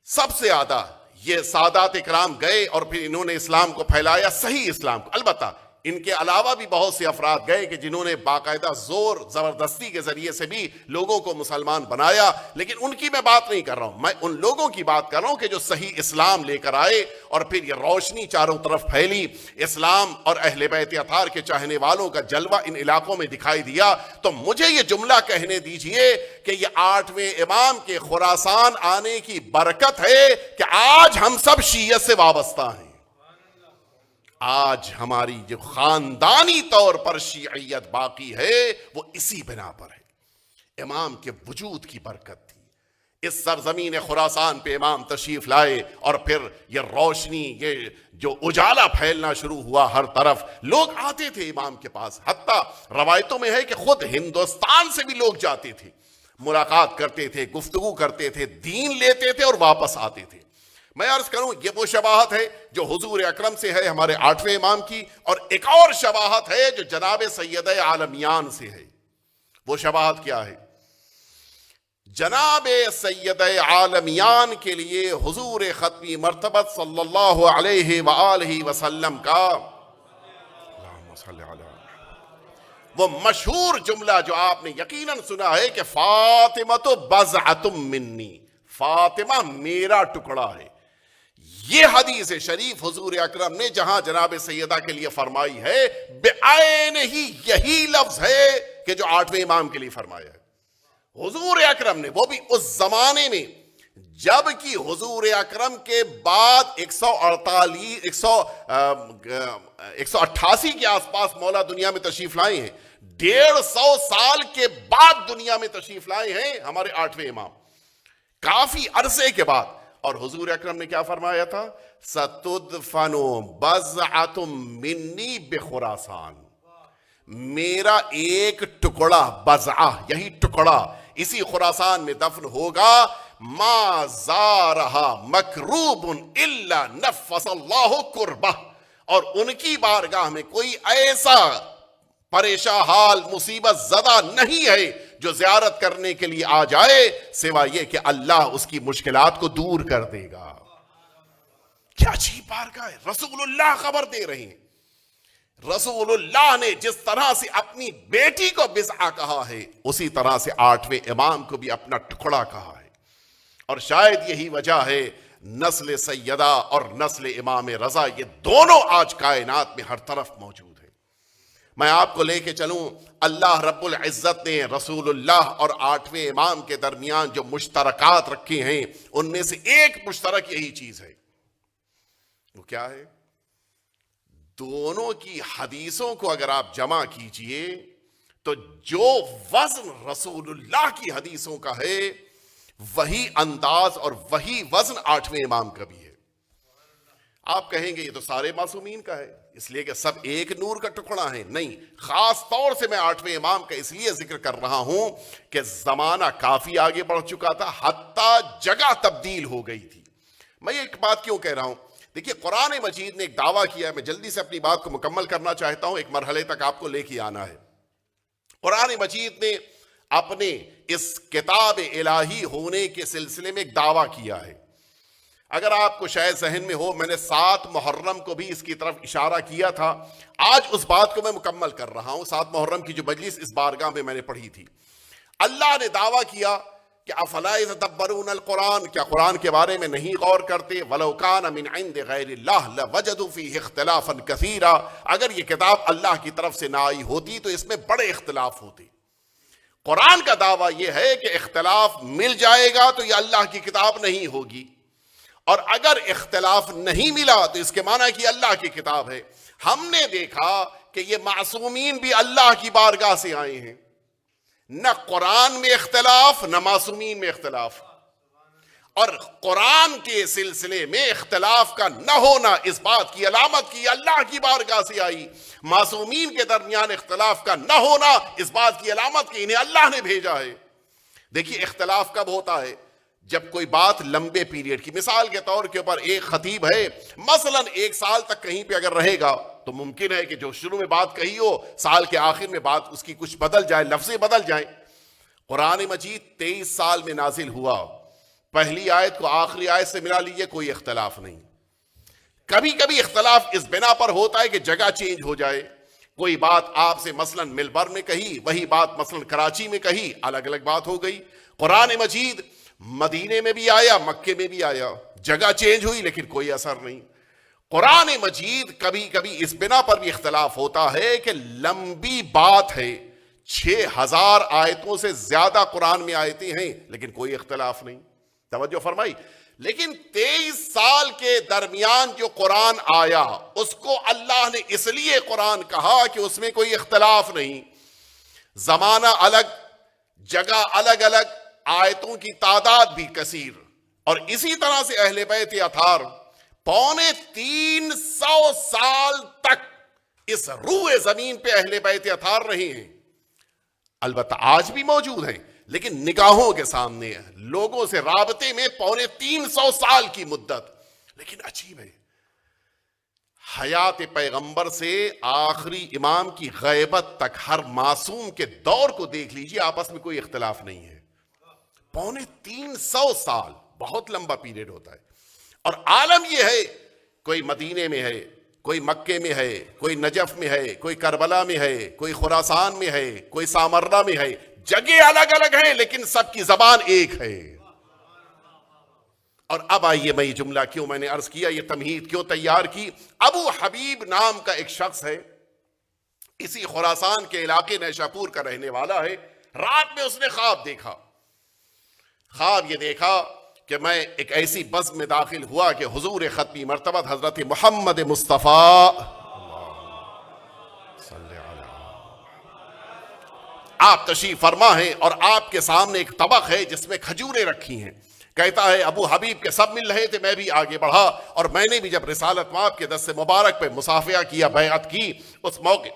سب سے زیادہ یہ سادات اکرام گئے اور پھر انہوں نے اسلام کو پھیلایا، صحیح اسلام کو۔ البتہ ان کے علاوہ بھی بہت سے افراد گئے کہ جنہوں نے باقاعدہ زور زبردستی کے ذریعے سے بھی لوگوں کو مسلمان بنایا، لیکن ان کی میں بات نہیں کر رہا ہوں، میں ان لوگوں کی بات کر رہا ہوں کہ جو صحیح اسلام لے کر آئے، اور پھر یہ روشنی چاروں طرف پھیلی، اسلام اور اہل بیت اطہار کے چاہنے والوں کا جلوہ ان علاقوں میں دکھائی دیا۔ تو مجھے یہ جملہ کہنے دیجئے کہ یہ 8ویں امام کے خراسان آنے کی برکت ہے کہ آج ہم سب شیعت سے وابستہ ہیں۔ آج ہماری جو خاندانی طور پر شیعیت باقی ہے وہ اسی بنا پر ہے، امام کے وجود کی برکت تھی۔ اس سرزمین خراسان پہ امام تشریف لائے، اور پھر یہ روشنی، یہ جو اجالا پھیلنا شروع ہوا، ہر طرف لوگ آتے تھے امام کے پاس۔ حتیٰ روایتوں میں ہے کہ خود ہندوستان سے بھی لوگ جاتے تھے، ملاقات کرتے تھے، گفتگو کرتے تھے، دین لیتے تھے اور واپس آتے تھے۔ میں عرض کروں یہ وہ شباہت ہے جو حضور اکرم سے ہے، ہمارے 8ویں امام کی، اور ایک اور شباہت ہے جو جناب سید عالمیان سے ہے۔ وہ شباہت کیا ہے؟ جناب سید عالمیان کے لیے حضور ختمی مرتبت صلی اللہ علیہ وآلہ وسلم کا اللہم صلی علی وہ مشہور جملہ جو آپ نے یقیناً سنا ہے کہ فاطمہ بضعۃ منی، فاطمہ میرا ٹکڑا ہے۔ یہ حدیث شریف حضور اکرم نے جہاں جناب سیدہ کے لیے فرمائی ہے، بعین ہی یہی لفظ ہے کہ جو 8ویں امام کے لیے فرمایا ہے۔ حضور اکرم نے، وہ بھی اس زمانے میں جبکہ حضور اکرم کے بعد 188 کے آس پاس مولا دنیا میں تشریف لائے ہیں، 150 سال کے بعد دنیا میں تشریف لائے ہیں ہمارے 8ویں امام، کافی عرصے کے بعد. اور حضور اکرم نے کیا فرمایا تھا؟ سَتُدْفَنُ بَضْعَةٌ مِّنِّي بِخُرَاسَان، میرا ایک ٹکڑا، بضعہ یہی ٹکڑا، اسی خراسان میں دفن ہوگا. ما زارہا مکروب الا نفس اللہ کربہ، اور ان کی بارگاہ میں کوئی ایسا پریشان حال مصیبت زدہ نہیں ہے جو زیارت کرنے کے لیے آ جائے سوائے یہ کہ اللہ اس کی مشکلات کو دور کر دے گا. کیا عجیب بارگاہ ہے. رسول اللہ خبر دے رہے ہیں. رسول اللہ نے جس طرح سے اپنی بیٹی کو بضعہ کہا ہے، اسی طرح سے 8ویں امام کو بھی اپنا ٹکڑا کہا ہے. اور شاید یہی وجہ ہے نسل سیدہ اور نسل امام رضا، یہ دونوں آج کائنات میں ہر طرف موجود ہیں. میں آپ کو لے کے چلوں، اللہ رب العزت نے رسول اللہ اور 8ویں امام کے درمیان جو مشترکات رکھے ہیں، ان میں سے ایک مشترک یہی چیز ہے. وہ کیا ہے؟ دونوں کی حدیثوں کو اگر آپ جمع کیجئے تو جو وزن رسول اللہ کی حدیثوں کا ہے وہی انداز اور وہی وزن 8ویں امام کا بھی ہے. آپ کہیں گے یہ تو سارے معصومین کا ہے، اس لیے کہ سب ایک نور کا ٹکڑا ہے. نہیں، خاص طور سے میں 8ویں امام کا اس لیے ذکر کر رہا ہوں کہ زمانہ کافی آگے بڑھ چکا تھا، حتیٰ جگہ تبدیل ہو گئی تھی. میں یہ ایک بات کیوں کہہ رہا ہوں؟ دیکھیے، قرآن مجید نے ایک دعویٰ کیا ہے. میں جلدی سے اپنی بات کو مکمل کرنا چاہتا ہوں، ایک مرحلے تک آپ کو لے کے آنا ہے. قرآن مجید نے اپنے اس کتاب الہی ہونے کے سلسلے میں ایک دعویٰ کیا ہے. اگر آپ کو شاید ذہن میں ہو، میں نے 7 محرم کو بھی اس کی طرف اشارہ کیا تھا. آج اس بات کو میں مکمل کر رہا ہوں. 7 محرم کی جو مجلس اس بارگاہ میں نے پڑھی تھی، اللہ نے دعویٰ کیا کہ افلا یتدبرون القرآن، کیا قرآن کے بارے میں نہیں غور کرتے؟ ولو کان من عند غیر اللہ لوجدوا فیہ اختلافا کثیرا، اگر یہ کتاب اللہ کی طرف سے نہ آئی ہوتی تو اس میں بڑے اختلاف ہوتے. قرآن کا دعویٰ یہ ہے کہ اختلاف مل جائے گا تو یہ اللہ کی کتاب نہیں ہوگی، اور اگر اختلاف نہیں ملا تو اس کے معنی کہ اللہ کی کتاب ہے. ہم نے دیکھا کہ یہ معصومین بھی اللہ کی بارگاہ سے آئے ہیں، نہ قرآن میں اختلاف نہ معصومین میں اختلاف. اور قرآن کے سلسلے میں اختلاف کا نہ ہونا اس بات کی علامت کی اللہ کی بارگاہ سے آئی. معصومین کے درمیان اختلاف کا نہ ہونا اس بات کی علامت کی انہیں اللہ نے بھیجا ہے. دیکھیے، اختلاف کب ہوتا ہے؟ جب کوئی بات لمبے پیریڈ کی، مثال کے طور کے اوپر ایک خطیب ہے، مثلا 1 سال تک کہیں پہ اگر رہے گا تو ممکن ہے کہ جو شروع میں بات کہی ہو سال کے آخر میں بات اس کی کچھ بدل جائے، لفظیں بدل جائیں. قرآن مجید 23 سال میں نازل ہوا. پہلی آیت کو آخری آیت سے ملا لیجئے، کوئی اختلاف نہیں. کبھی کبھی اختلاف اس بنا پر ہوتا ہے کہ جگہ چینج ہو جائے. کوئی بات آپ سے مثلا ملبورن میں کہی، وہی بات مثلا کراچی میں کہی، الگ الگ بات ہو گئی. قرآن مجید مدینے میں بھی آیا، مکے میں بھی آیا، جگہ چینج ہوئی لیکن کوئی اثر نہیں. قرآن مجید کبھی کبھی اس بنا پر بھی اختلاف ہوتا ہے کہ لمبی بات ہے، 6000 آیتوں سے زیادہ قرآن میں آیتیں ہیں لیکن کوئی اختلاف نہیں. توجہ فرمائی. لیکن 23 سال کے درمیان جو قرآن آیا اس کو اللہ نے اس لیے قرآن کہا کہ اس میں کوئی اختلاف نہیں. زمانہ الگ، جگہ الگ الگ، آیتوں کی تعداد بھی کثیر. اور اسی طرح سے اہل بیت اطہار 350 سال تک اس روئے زمین پہ اہل بیت اطہار رہے ہیں. البتہ آج بھی موجود ہیں لیکن نگاہوں کے سامنے ہے، لوگوں سے رابطے میں 350 سال کی مدت. لیکن عجیب ہے، حیات پیغمبر سے آخری امام کی غیبت تک ہر معصوم کے دور کو دیکھ لیجئے، آپس میں کوئی اختلاف نہیں ہے. 350 سال بہت لمبا پیریڈ ہوتا ہے. اور عالم یہ ہے، کوئی مدینے میں ہے، کوئی مکے میں ہے، کوئی نجف میں ہے، کوئی کربلا میں ہے، کوئی خراسان میں ہے، کوئی سامرہ میں ہے. جگہ الگ الگ ہیں لیکن سب کی زبان ایک ہے. اور اب آئیے، میں یہ جملہ کیوں میں نے عرض کیا، یہ تمہید کیوں تیار کی. ابو حبیب نام کا ایک شخص ہے، اسی خراسان کے علاقے نیشاپور کا رہنے والا ہے. رات میں اس نے خواب دیکھا. خواب یہ دیکھا کہ میں ایک ایسی بزم میں داخل ہوا کہ حضور ختمی مرتبہ حضرت محمد مصطفیٰ آپ تشریف فرما ہیں اور آپ کے سامنے ایک طبق ہے جس میں کھجوریں رکھی ہیں. کہتا ہے ابو حبیب کے سب مل رہے تھے, میں بھی آگے بڑھا اور میں نے بھی جب رسالت مآب کے دست مبارک پہ مصافحہ کیا, بیعت کی, اس موقع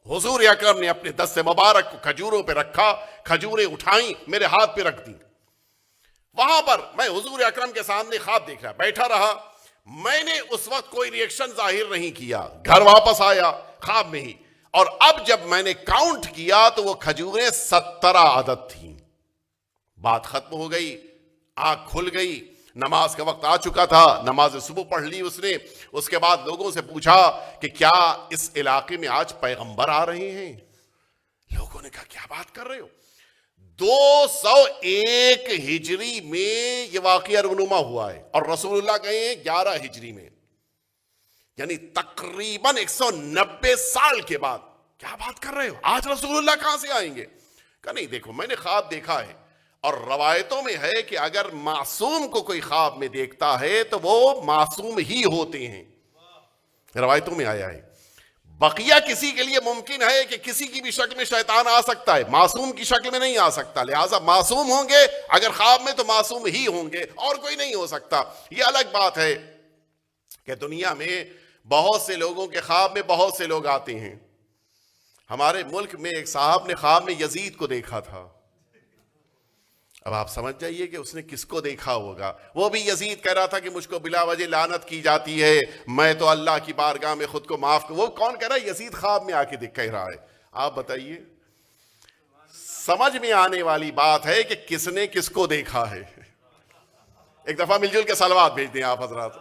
حضور اکرم نے اپنے دست مبارک کو کھجوروں پہ رکھا, کھجوریں اٹھائیں میرے ہاتھ پہ رکھ دیں. وہاں پر میں حضور اکرم کے سامنے خواب دیکھ رہا, بیٹھا رہا. میں نے اس وقت کوئی ریئیکشن ظاہر نہیں کیا, گھر واپس آیا خواب میں ہی, اور اب جب میں نے کاؤنٹ کیا تو وہ کھجوریں 17 عدد تھیں. بات ختم ہو گئی, آنکھ کھل گئی, نماز کا وقت آ چکا تھا, نماز صبح پڑھ لی اس نے. اس کے بعد لوگوں سے پوچھا کہ کیا اس علاقے میں آج پیغمبر آ رہے ہیں؟ لوگوں نے کہا کیا بات کر رہے ہو؟ 201 ہجری میں یہ واقعہ رونما ہوا ہے اور رسول اللہ گئے ہیں 11 ہجری میں, یعنی تقریباً 190 سال کے بعد. کیا بات کر رہے ہو, آج رسول اللہ کہاں سے آئیں گے؟ کہا نہیں دیکھو میں نے خواب دیکھا ہے, اور روایتوں میں ہے کہ اگر معصوم کو کوئی خواب میں دیکھتا ہے تو وہ معصوم ہی ہوتے ہیں, روایتوں میں آیا ہے. بقیہ کسی کے لیے ممکن ہے کہ کسی کی بھی شکل میں شیطان آ سکتا ہے, معصوم کی شکل میں نہیں آ سکتا, لہٰذا معصوم ہوں گے اگر خواب میں تو معصوم ہی ہوں گے, اور کوئی نہیں ہو سکتا. یہ الگ بات ہے کہ دنیا میں بہت سے لوگوں کے خواب میں بہت سے لوگ آتے ہیں. ہمارے ملک میں ایک صاحب نے خواب میں یزید کو دیکھا تھا. اب آپ سمجھ جائیے کہ اس نے کس کو دیکھا ہوگا. وہ بھی یزید کہہ رہا تھا کہ مجھ کو بلا وجہ لعنت کی جاتی ہے, میں تو اللہ کی بارگاہ میں خود کو معاف. وہ کون کہہ رہا ہے؟ یزید خواب میں آ کے کہہ رہا ہے. آپ بتائیے, سمجھ میں آنے والی بات ہے کہ کس نے کس کو دیکھا ہے. ایک دفعہ مل جل کے صلوات بھیج دیں آپ حضرات.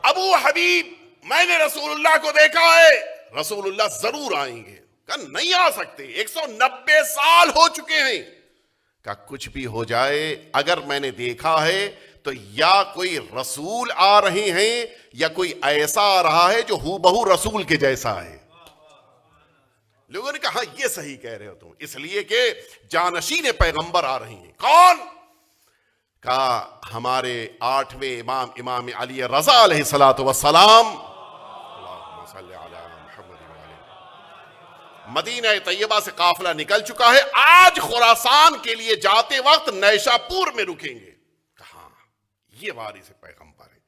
ابو حبیب میں نے رسول اللہ کو دیکھا ہے. رسول اللہ ضرور آئیں گے. کہ نہیں آ سکتے, 190 سال ہو چکے ہیں. کہ کچھ بھی ہو جائے, اگر میں نے دیکھا ہے تو یا کوئی رسول آ رہے ہیں یا کوئی ایسا آ رہا ہے جو ہو بہو رسول کے جیسا ہے. لوگوں نے کہا یہ صحیح کہہ رہے ہو تم, اس لیے کہ جانشین پیغمبر آ رہے ہیں. کون؟ کہا ہمارے 8ویں امام, امام علی رضا علیہ السلام. مدینہ طیبہ سے قافلہ نکل چکا ہے, آج خراسان کے لیے جاتے وقت نیشا پور میں رکیں گے. کہاں یہ وارث پیغمبر ہے.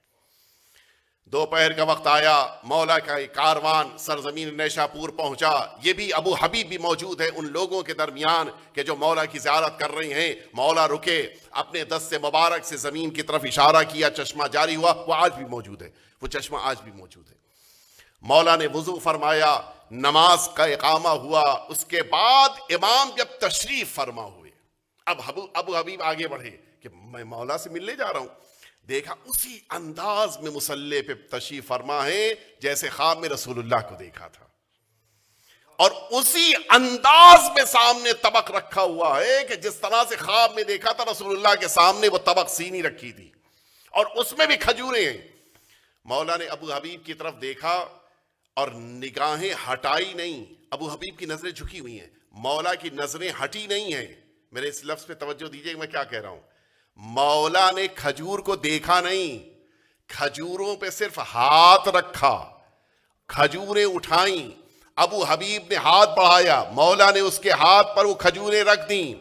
دوپہر کا وقت آیا, مولا کا کاروان سرزمین نیشا پور پہنچا. یہ بھی ابو حبیب بھی موجود ہے ان لوگوں کے درمیان کہ جو مولا کی زیارت کر رہے ہیں. مولا رکے, اپنے دست مبارک سے زمین کی طرف اشارہ کیا, چشمہ جاری ہوا. وہ آج بھی موجود ہے, وہ چشمہ آج بھی موجود ہے. مولا نے وضو فرمایا, نماز کا اقامہ ہوا. اس کے بعد امام جب تشریف فرما ہوئے, اب ابو حبیب آگے بڑھے کہ میں مولا سے ملنے جا رہا ہوں. دیکھا اسی انداز میں مصلی پہ تشریف فرما ہے جیسے خواب میں رسول اللہ کو دیکھا تھا, اور اسی انداز میں سامنے طبق رکھا ہوا ہے کہ جس طرح سے خواب میں دیکھا تھا رسول اللہ کے سامنے وہ طبق سینی رکھی تھی, اور اس میں بھی کھجوریں ہیں. مولا نے ابو حبیب کی طرف دیکھا اور نگاہیں ہٹائی نہیں. ابو حبیب کی نظریں جھکی ہوئی ہیں, مولا کی نظریں ہٹی نہیں ہیں. میرے اس لفظ پہ توجہ دیجئے کہ میں کیا کہہ رہا ہوں. مولا نے کھجور کو دیکھا نہیں, کھجوروں پہ صرف ہاتھ رکھا, کھجوریں اٹھائیں. ابو حبیب نے ہاتھ بڑھایا, مولا نے اس کے ہاتھ پر وہ کھجوریں رکھ دیں.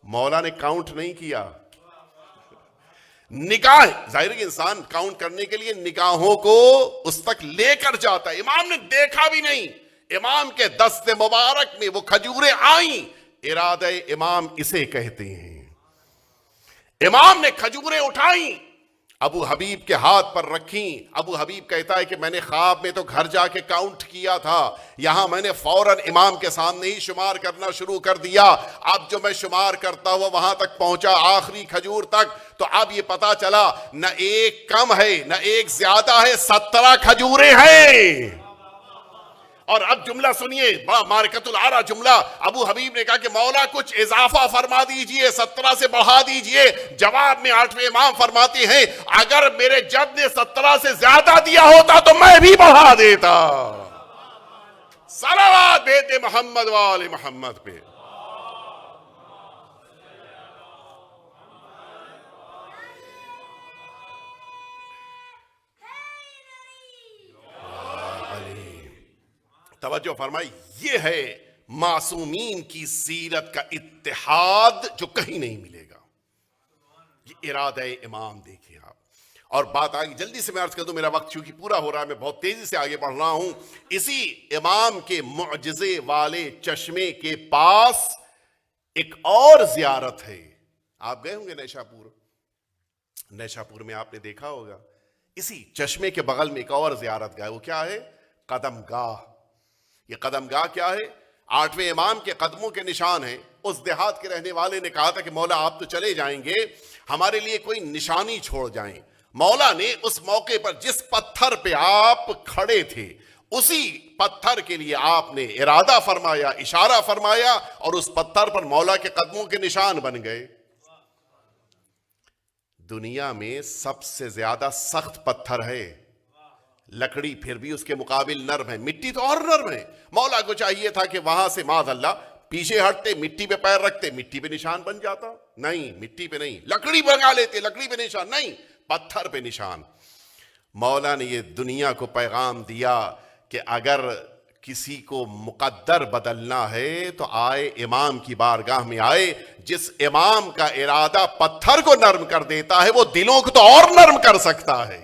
مولا نے کاؤنٹ نہیں کیا. نگاہ ظاہر کہ انسان کاؤنٹ کرنے کے لیے نگاہوں کو اس تک لے کر جاتا ہے. امام نے دیکھا بھی نہیں, امام کے دست مبارک میں وہ کھجوریں آئیں. ارادہ امام اسے کہتے ہیں. امام نے کھجوریں اٹھائیں, ابو حبیب کے ہاتھ پر رکھیں. ابو حبیب کہتا ہے کہ میں نے خواب میں تو گھر جا کے کاؤنٹ کیا تھا, یہاں میں نے فوراً امام کے سامنے ہی شمار کرنا شروع کر دیا. اب جو میں شمار کرتا ہوا وہاں تک پہنچا, آخری کھجور تک, تو اب یہ پتا چلا نہ ایک کم ہے نہ ایک زیادہ ہے, 17 کھجوریں ہیں. اور اب جملہ سنیے, بڑا مارکت العارہ جملہ. ابو حبیب نے کہا کہ مولا کچھ اضافہ فرما دیجئے, 17 سے بڑھا دیجئے. جواب میں 8ویں امام فرماتے ہیں اگر میرے جد نے 17 سے زیادہ دیا ہوتا تو میں بھی بڑھا دیتا. صلوات بھیج دے محمد وآل محمد پہ. توجہ فرمائی، یہ ہے معصومین کی سیرت کا اتحاد جو کہیں نہیں ملے گا. یہ ارادہ امام دیکھیں آپ. اور بات آگے جلدی سے میں عرض کر دوں، میرا وقت چونکہ پورا ہو رہا ہے، میں بہت تیزی سے آگے بڑھ رہا ہوں. اسی امام کے معجزے والے چشمے کے پاس ایک اور زیارت ہے. آپ گئے ہوں گے نیشاپور. نیشاپور میں آپ نے دیکھا ہوگا اسی چشمے کے بغل میں ایک اور زیارت گاہ ہے. وہ کیا ہے؟ قدم گاہ. یہ قدم گاہ کیا ہے؟ 8ویں امام کے قدموں کے نشان ہیں. اس دیہات کے رہنے والے نے کہا تھا کہ مولا آپ تو چلے جائیں گے، ہمارے لیے کوئی نشانی چھوڑ جائیں. مولا نے اس موقع پر جس پتھر پہ آپ کھڑے تھے اسی پتھر کے لیے آپ نے ارادہ فرمایا، اشارہ فرمایا، اور اس پتھر پر مولا کے قدموں کے نشان بن گئے. دنیا میں سب سے زیادہ سخت پتھر ہے، لکڑی پھر بھی اس کے مقابل نرم ہے، مٹی تو اور نرم ہے. مولا کو چاہیے تھا کہ وہاں سے معاذ اللہ پیچھے ہٹتے، مٹی پہ پیر رکھتے، مٹی پہ نشان بن جاتا. نہیں، مٹی پہ نہیں. لکڑی بنا لیتے، لکڑی پہ نشان نہیں، پتھر پہ نشان. مولا نے یہ دنیا کو پیغام دیا کہ اگر کسی کو مقدر بدلنا ہے تو آئے امام کی بارگاہ میں آئے. جس امام کا ارادہ پتھر کو نرم کر دیتا ہے وہ دلوں کو تو اور نرم کر سکتا ہے.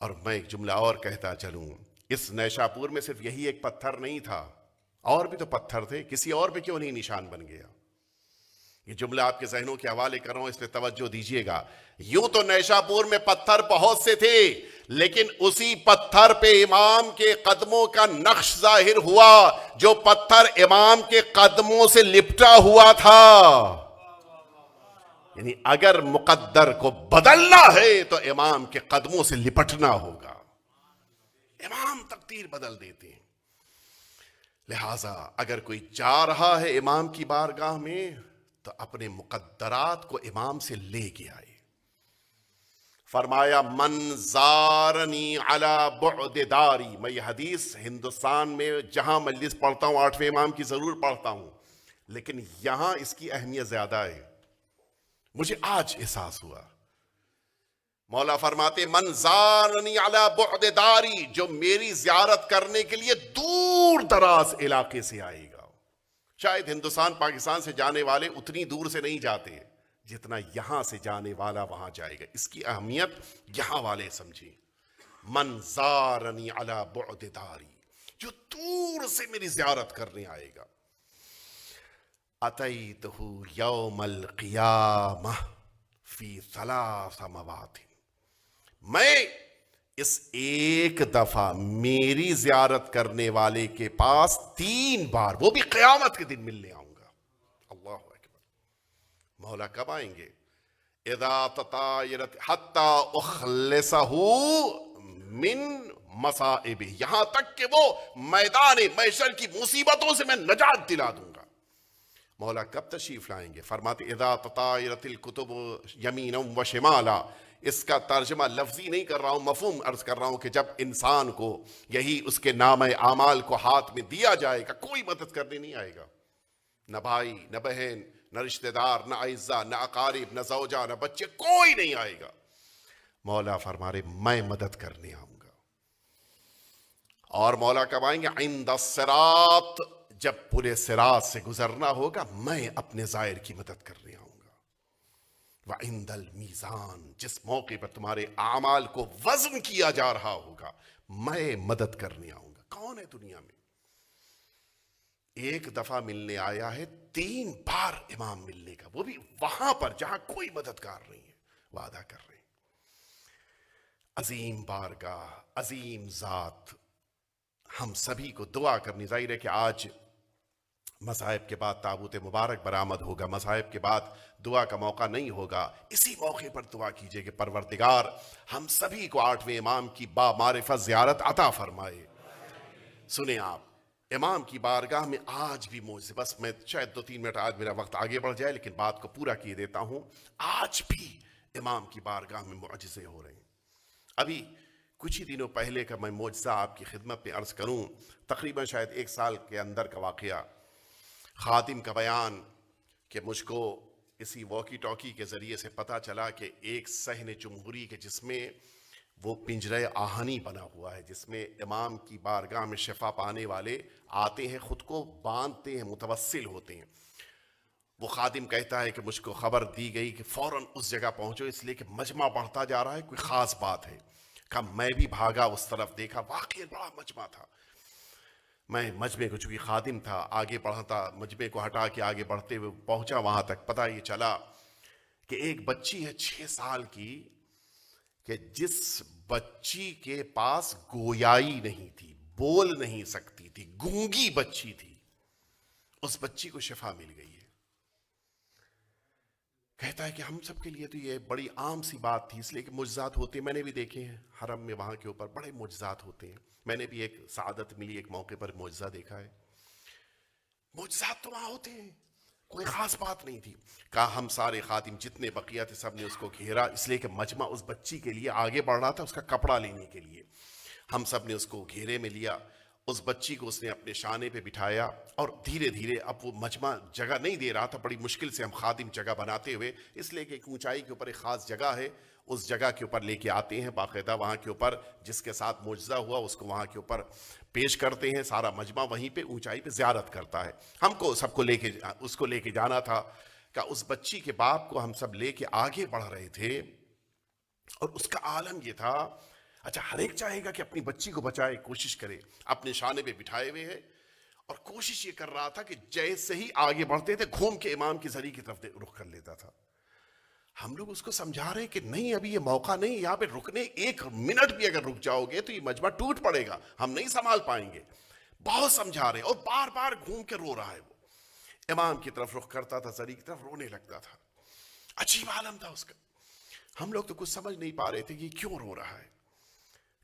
اور میں ایک جملہ اور کہتا چلوں، اس نیشاپور میں صرف یہی ایک پتھر نہیں تھا، اور بھی تو پتھر تھے. کسی اور پہ کیوں نہیں نشان بن گیا؟ یہ جملہ آپ کے ذہنوں کے حوالے کر رہا ہوں، اس پہ توجہ دیجئے گا. یوں تو نیشاپور میں پتھر بہت سے تھے، لیکن اسی پتھر پہ امام کے قدموں کا نقش ظاہر ہوا جو پتھر امام کے قدموں سے لپٹا ہوا تھا. یعنی اگر مقدر کو بدلنا ہے تو امام کے قدموں سے لپٹنا ہوگا. امام تقدیر بدل دیتے ہیں. لہٰذا اگر کوئی جا رہا ہے امام کی بارگاہ میں تو اپنے مقدرات کو امام سے لے کے آئے. فرمایا من زارنی علی بعد داری. میں یہ حدیث ہندوستان میں جہاں مجلس پڑھتا ہوں 8ویں امام کی ضرور پڑھتا ہوں، لیکن یہاں اس کی اہمیت زیادہ ہے. مجھے آج احساس ہوا. مولا فرماتے من زارنی علی بعد داری، جو میری زیارت کرنے کے لیے دور دراز علاقے سے آئے گا. شاید ہندوستان پاکستان سے جانے والے اتنی دور سے نہیں جاتے جتنا یہاں سے جانے والا وہاں جائے گا. اس کی اہمیت یہاں والے سمجھیں. من زارنی علی بعد داری، جو دور سے میری زیارت کرنے آئے گا. اتیتہ یوم القیامہ فی 3 مواطن. میں اس ایک دفعہ میری زیارت کرنے والے کے پاس 3 بار، وہ بھی قیامت کے دن ملنے آؤں گا. اللہ اکبر. مولا کب آئیں گے؟ اذا تطایرت حتی اخلصہ من مصائب، یہاں تک کہ وہ میدان محشر کی مصیبتوں سے میں نجات دلا دوں گا. مولا کب تشریف لائیں گے؟ فرماتے اذا تطایرت الکتب یمینا و شمالا. اس کا ترجمہ لفظی نہیں کر رہا ہوں، مفہوم عرض کر رہا ہوں کہ جب انسان کو یہی اس کے نامہ اعمال کو ہاتھ میں دیا جائے گا، کوئی مدد کرنے نہیں آئے گا. نہ بھائی، نہ بہن، نہ رشتہ دار، نہ اعزا، نہ اقارب، نہ زوجہ، نہ بچے، کوئی نہیں آئے گا. مولا فرما رہے میں مدد کرنے آؤں گا. اور مولا کب آئیں گے؟ عند الصراط، جب پورے صراط سے گزرنا ہوگا میں اپنے زائر کی مدد کرنے آؤں گا. وعند المیزان، جس موقع پر تمہارے اعمال کو وزن کیا جا رہا ہوگا میں مدد کرنے آؤں گا. کون ہے دنیا میں ایک دفعہ ملنے آیا ہے 3 بار امام ملنے کا، وہ بھی وہاں پر جہاں کوئی مددگار نہیں ہے؟ وعدہ کر رہے ہیں. عظیم بارگاہ، عظیم ذات. ہم سبھی کو دعا کرنی ظاہر ہے کہ آج مصائب کے بعد تابوت مبارک برآمد ہوگا، مصائب کے بعد دعا کا موقع نہیں ہوگا. اسی موقع پر دعا کیجئے کہ پروردگار ہم سبھی کو 8ویں امام کی با معرفت زیارت عطا فرمائے. سنیں آپ، امام کی بارگاہ میں آج بھی معجزے، بس میں شاید 2-3 منٹ آج میرا وقت آگے بڑھ جائے لیکن بات کو پورا کیے دیتا ہوں. آج بھی امام کی بارگاہ میں معجزے ہو رہے ہیں. ابھی کچھ ہی دنوں پہلے کا میں معجزہ آپ کی خدمت میں عرض کروں، تقریباً شاید 1 سال کے اندر کا واقعہ. خادم کا بیان کہ مجھ کو اسی واکی ٹاکی کے ذریعے سے پتہ چلا کہ ایک صحن جمہوری کے جس میں وہ پنجرہ آہنی بنا ہوا ہے جس میں امام کی بارگاہ میں شفا پانے والے آتے ہیں، خود کو باندھتے ہیں، متوسل ہوتے ہیں۔ وہ خادم کہتا ہے کہ مجھ کو خبر دی گئی کہ فوراً اس جگہ پہنچو، اس لیے کہ مجمع بڑھتا جا رہا ہے، کوئی خاص بات ہے۔ کہا میں بھی بھاگا اس طرف، دیکھا واقعی بڑا مجمع تھا۔ میں مجمع کو چونکہ خادم تھا آگے بڑھتا، مجمع کو ہٹا کے آگے بڑھتے ہوئے پہنچا وہاں تک، پتہ یہ چلا کہ ایک بچی ہے 6 سال کی، کہ جس بچی کے پاس گویائی نہیں تھی، بول نہیں سکتی تھی، گونگی بچی تھی، اس بچی کو شفا مل گئی ہے۔ کہتا ہے کہ ہم سب کے لیے تو یہ بڑی عام سی بات تھی، اس لیے کہ معجزات ہوتے ہیں، میں نے بھی دیکھے ہیں حرم میں، وہاں کے اوپر بڑے معجزات ہوتے ہیں، میں نے بھی ایک سعادت ملی ایک موقع پر معجزہ دیکھا ہے۔ معجزات تو وہاں ہوتے ہیں، کوئی خاص بات نہیں تھی۔ کہا ہم سارے خادم جتنے بقیہ تھے سب نے اس کو گھیرا، اس لیے کہ مجمع اس بچی کے لیے آگے بڑھ رہا تھا اس کا کپڑا لینے کے لیے۔ ہم سب نے اس کو گھیرے میں لیا، اس بچی کو اس نے اپنے شانے پہ بٹھایا، اور دھیرے دھیرے اب وہ مجمع جگہ نہیں دے رہا تھا، بڑی مشکل سے ہم خادم جگہ بناتے ہوئے، اس لیے کہ ایک اونچائی کے اوپر ایک خاص جگہ ہے، اس جگہ کے اوپر لے کے آتے ہیں باقاعدہ، وہاں کے اوپر جس کے ساتھ معجزہ ہوا اس کو وہاں کے اوپر پیش کرتے ہیں، سارا مجمع وہیں پہ اونچائی پہ زیارت کرتا ہے۔ ہم کو سب کو اس کو لے کے جانا تھا، کہ اس بچی کے باپ کو ہم سب لے کے آگے بڑھ رہے تھے، اور اس کا عالم یہ تھا، اچھا ہر ایک چاہے گا کہ اپنی بچی کو بچائے، کوشش کرے، اپنے شانے پہ بٹھائے ہوئے ہے، اور کوشش یہ کر رہا تھا کہ جیسے ہی آگے بڑھتے تھے گھوم کے امام کی زری کی طرف رخ کر لیتا تھا۔ ہم لوگ اس کو سمجھا رہے ہیں کہ نہیں ابھی یہ موقع نہیں، یہاں پہ رکنے، 1 منٹ بھی اگر رک جاؤ گے تو یہ مجمع ٹوٹ پڑے گا، ہم نہیں سنبھال پائیں گے۔ بہت سمجھا رہے، اور بار بار گھوم کے رو رہا ہے، وہ امام کی طرف رخ کرتا تھا، زری کی طرف، رونے لگتا تھا۔ عجیب عالم تھا اس کا، ہم لوگ تو کچھ سمجھ نہیں پا رہے تھے کہ یہ کیوں رو رہا ہے۔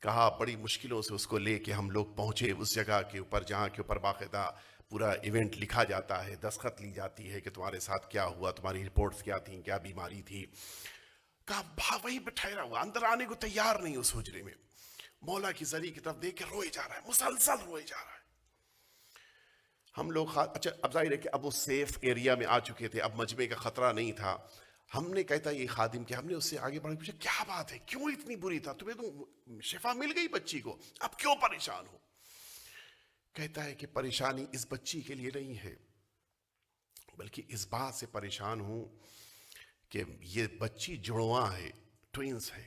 کہا بڑی مشکلوں سے اس کو لے کے ہم لوگ پہنچے اس جگہ کے اوپر جہاں کے اوپر باقاعدہ پورا ایونٹ لکھا جاتا ہے، دستخط لی جاتی ہے کہ تمہارے ساتھ کیا ہوا، تمہاری رپورٹس کیا تھیں، کیا بیماری تھی۔ کہا وہیں پہ ٹھہرا ہوا، اندر آنے کو تیار نہیں اس حجرے میں، مولا کی زری کی طرف دیکھ کے روئے جا رہا ہے، مسلسل روئے جا رہا ہے۔ ہم لوگ اچھا اب ظاہر ہے کہ اب وہ سیف ایریا میں آ چکے تھے، اب مجمع کا خطرہ نہیں تھا۔ ہم نے کہتا یہ خادم کہ ہم نے اس سے آگے بڑھ کے پوچھا کیا بات ہے، کیوں اتنی بری تھا، تمہیں تو شفا مل گئی بچی کو، اب کیوں پریشان ہو؟ کہتا ہے کہ پریشانی اس بچی کے لیے نہیں ہے، بلکہ اس بات سے پریشان ہوں کہ یہ بچی جڑواں ہے، ٹوئنز ہے،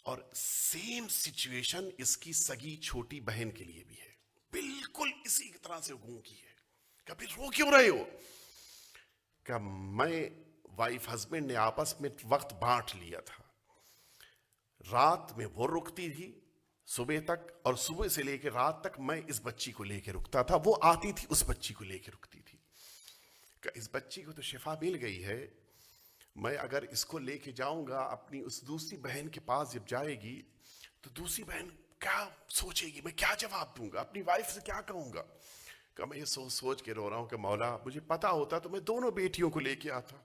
اور سیم سچویشن اس کی سگی چھوٹی بہن کے لیے بھی ہے، بالکل اسی طرح سے گونگی ہے۔ کہ پھر رو کیوں رہے ہو؟ کہ میں وائف ہسبینڈ نے آپس میں وقت بانٹ لیا تھا، رات میں وہ رکتی تھی صبح تک، اور صبح سے لے کے رات تک میں اس بچی کو لے کے رکتا تھا، وہ آتی تھی اس بچی کو لے کے رکتی تھی۔ کہ اس بچی کو تو شفا مل گئی ہے، میں اگر اس کو لے کے جاؤں گا اپنی اس دوسری بہن کے پاس، جب جائے گی تو دوسری بہن کیا سوچے گی، میں کیا جواب دوں گا، اپنی وائف سے کیا کہوں گا؟ کہ میں یہ سوچ کے رو رہا ہوں کہ مولا مجھے پتا ہوتا تو میں دونوں بیٹیوں کو لے کے آتا۔